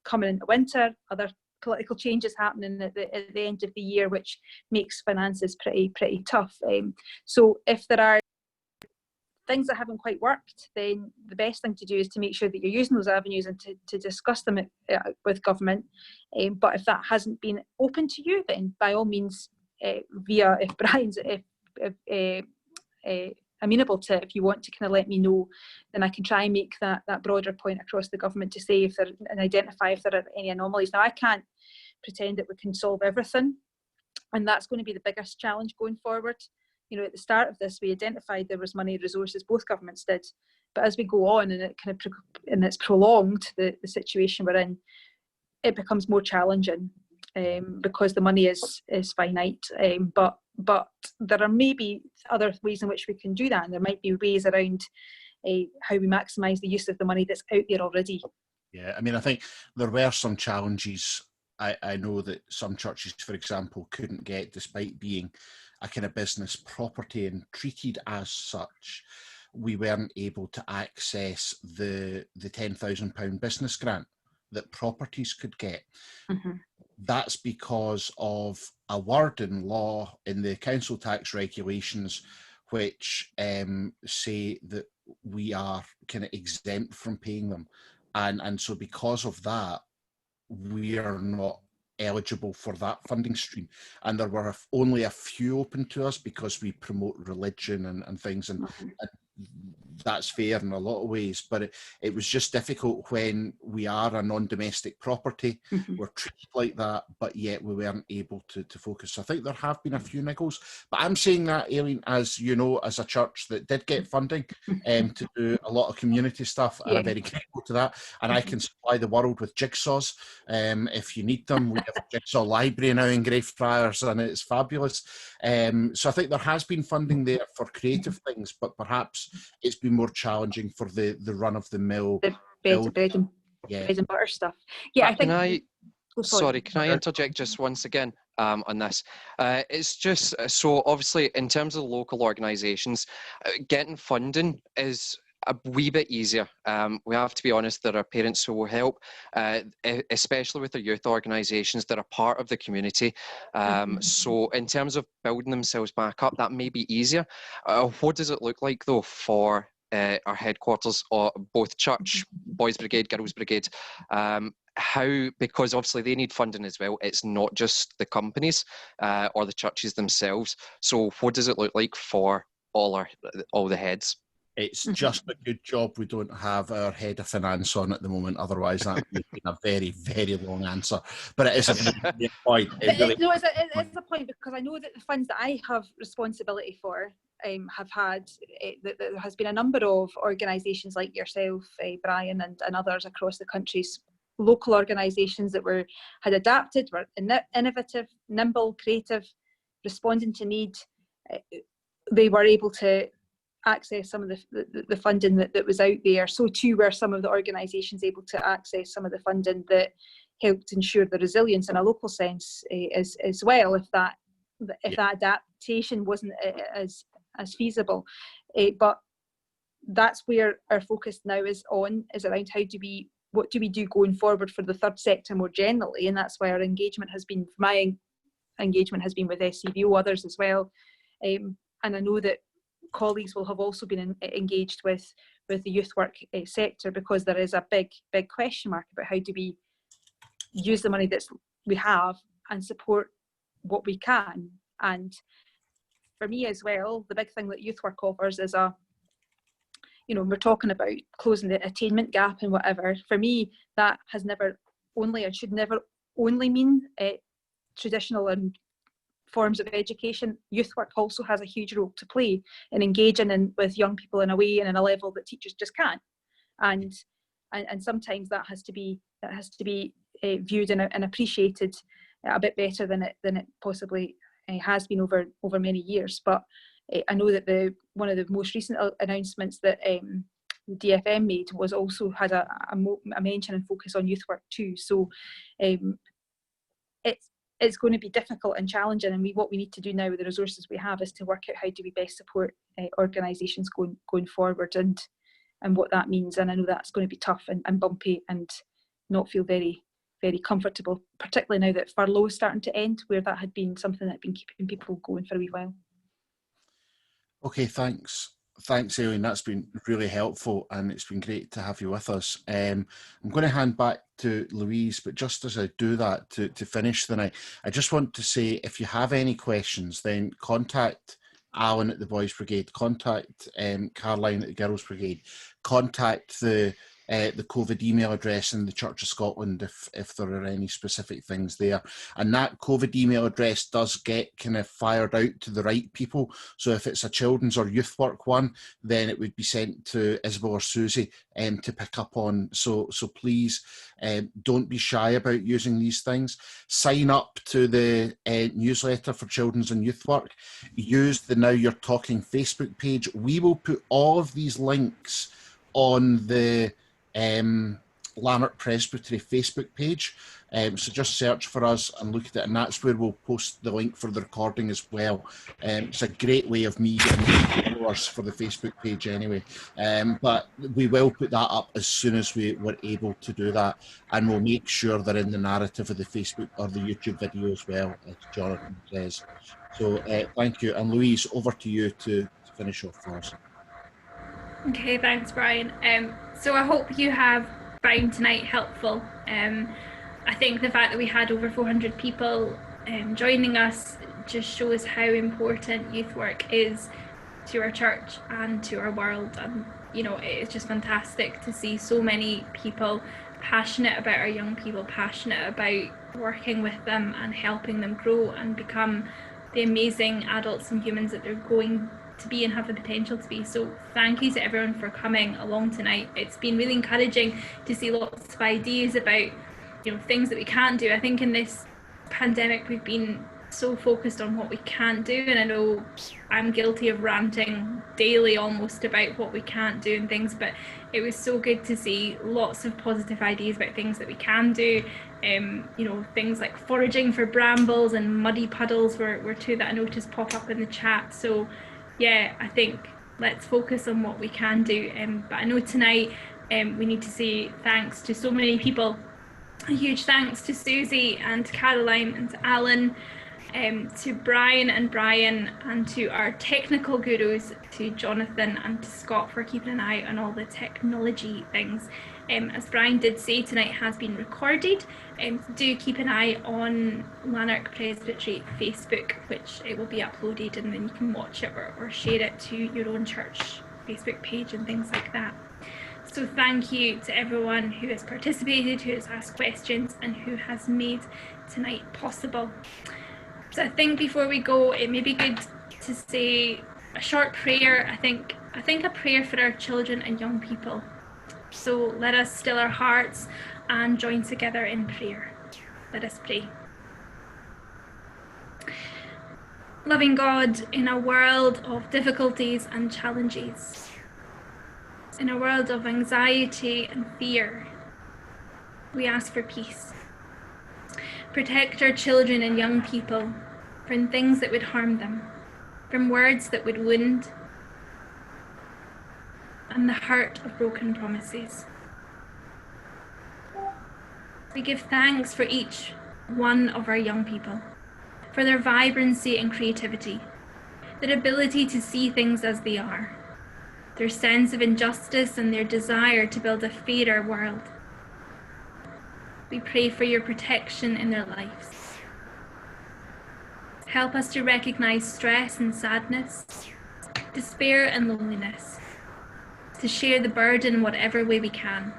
coming into winter, other political changes happening at the end of the year, which makes finances pretty tough. So if there are things that haven't quite worked, then the best thing to do is to make sure that you're using those avenues and to discuss them with government. But if that hasn't been open to you, then by all means, if Bryan's amenable to, if you want to kind of let me know, then I can try and make that broader point across the government to say if there, and identify if there are any anomalies. Now, I can't pretend that we can solve everything, and that's going to be the biggest challenge going forward. At the start of this, we identified there was money, resources, both governments did, but as we go on and it's prolonged, the situation we're in, it becomes more challenging because the money is finite. But there are maybe other ways in which we can do that, and there might be ways around how we maximise the use of the money that's out there already. Yeah, I mean, I think there were some challenges. I know that some churches, for example, couldn't get, despite being a kind of business property and treated as such, we weren't able to access the £10,000 business grant that properties could get. Mm-hmm. That's because of a word in law in the council tax regulations which say that we are kind of exempt from paying them, and so because of that we are not eligible for that funding stream, and there were only a few open to us because we promote religion and things, and that's fair in a lot of ways, but it was just difficult when we are a non-domestic property. Mm-hmm. We're treated like that, but yet we weren't able to focus. So I think there have been a few niggles, but I'm saying that, Aileen, as you know, as a church that did get funding to do a lot of community stuff, and I'm very grateful to that, and I can supply the world with jigsaws if you need them. We have a jigsaw library now in Greyfriars, and it's fabulous. So I think there has been funding there for creative things, but perhaps it's been more challenging for the run-of-the-mill bread and butter stuff. Yeah, I think. Can I interject just once again on this? It's just so obviously in terms of local organisations, getting funding is a wee bit easier. We have to be honest, there are parents who will help, especially with the youth organisations that are part of the community. So in terms of building themselves back up, that may be easier. What does it look like though for our headquarters, or both church, Boys Brigade, Girls Brigade? how, because obviously they need funding as well, it's not just the companies or the churches themselves. So what does it look like for all the heads? It's just a good job we don't have our head of finance on at the moment. Otherwise, that would be a very, very long answer. But it is a very point. It's a point, because I know that the funds that I have responsibility for have had, there has been a number of organisations like yourself, Bryan, and others across the country's local organisations that had adapted, were innovative, nimble, creative, responding to need. They were able to access some of the funding that was out there. So too were some of the organisations able to access some of the funding that helped ensure the resilience in a local sense as well, if that adaptation wasn't as feasible. But that's where our focus now is around what do we do going forward for the third sector more generally, and that's why our engagement has been, my engagement has been with SCVO, others as well, and I know that colleagues will have also been engaged with the youth work sector, because there is a big question mark about how do we use the money that we have and support what we can. And for me as well, the big thing that youth work offers is we're talking about closing the attainment gap and whatever. For me, that has never only, and should never only mean traditional and forms of education. Youth work also has a huge role to play in engaging with young people in a way and in a level that teachers just can't. And sometimes that has to be viewed and appreciated a bit better than it possibly has been over many years. But I know that one of the most recent announcements that the DFM made was also had a mention and focus on youth work too. So it's going to be difficult and challenging, and what we need to do now with the resources we have is to work out how do we best support organisations going forward, and what that means. And I know that's going to be tough and bumpy and not feel very, very comfortable, particularly now that furlough is starting to end, where that had been something that had been keeping people going for a wee while. Okay, thanks, Aileen. That's been really helpful, and it's been great to have you with us. I'm going to hand back to Louise, but just as I do that, to finish the night, I just want to say, if you have any questions, then contact Alan at the Boys Brigade, contact Caroline at the Girls Brigade, contact the COVID email address in the Church of Scotland if there are any specific things there. And that COVID email address does get kind of fired out to the right people. So if it's a children's or youth work one, then it would be sent to Isabel or Suzi to pick up on. So please don't be shy about using these things. Sign up to the newsletter for children's and youth work. Use the Now You're Talking Facebook page. We will put all of these links on the Lanark Presbytery Facebook page, so just search for us and look at it, and that's where we'll post the link for the recording as well. It's a great way of me getting followers for the Facebook page anyway, but we will put that up as soon as we're able to do that, and we'll make sure they're in the narrative of the Facebook or the YouTube video as well, as Jonathan says. So thank you, and Louise, over to you to finish off for us. Okay, thanks, Bryan. So I hope you have found tonight helpful. I think the fact that we had over 400 people joining us just shows how important youth work is to our church and to our world. And it's just fantastic to see so many people passionate about our young people, passionate about working with them and helping them grow and become the amazing adults and humans that they're going to be and have the potential to be. So thank you to everyone for coming along tonight. It's been really encouraging to see lots of ideas about things that we can't do. I think in this pandemic we've been so focused on what we can't do, and I know I'm guilty of ranting daily almost about what we can't do and things, but it was so good to see lots of positive ideas about things that we can do. Things like foraging for brambles and muddy puddles were two that I noticed pop up in the chat. So yeah, I think let's focus on what we can do. But I know tonight we need to say thanks to so many people. A huge thanks to Suzi and to Caroline and to Alan, to Bryan and Bryan, and to our technical gurus, to Jonathan and to Scott for keeping an eye on all the technology things. As Bryan did say, tonight has been recorded. Do keep an eye on Lanark Presbytery Facebook, which it will be uploaded, and then you can watch it or share it to your own church Facebook page and things like that. So thank you to everyone who has participated, who has asked questions, and who has made tonight possible. So I think before we go, it may be good to say a short prayer. I think a prayer for our children and young people. So let us still our hearts and join together in prayer. Let us pray. Loving God, in a world of difficulties and challenges, in a world of anxiety and fear, we ask for peace. Protect our children and young people from things that would harm them, from words that would wound, and the hurt of broken promises. We give thanks for each one of our young people, for their vibrancy and creativity, their ability to see things as they are, their sense of injustice and their desire to build a fairer world. We pray for your protection in their lives. Help us to recognize stress and sadness, despair and loneliness, to share the burden in whatever way we can,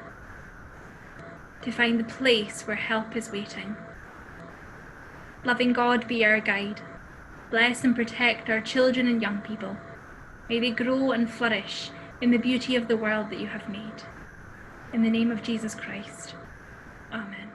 to find the place where help is waiting. Loving God, be our guide. Bless and protect our children and young people. May they grow and flourish in the beauty of the world that you have made. In the name of Jesus Christ. Amen.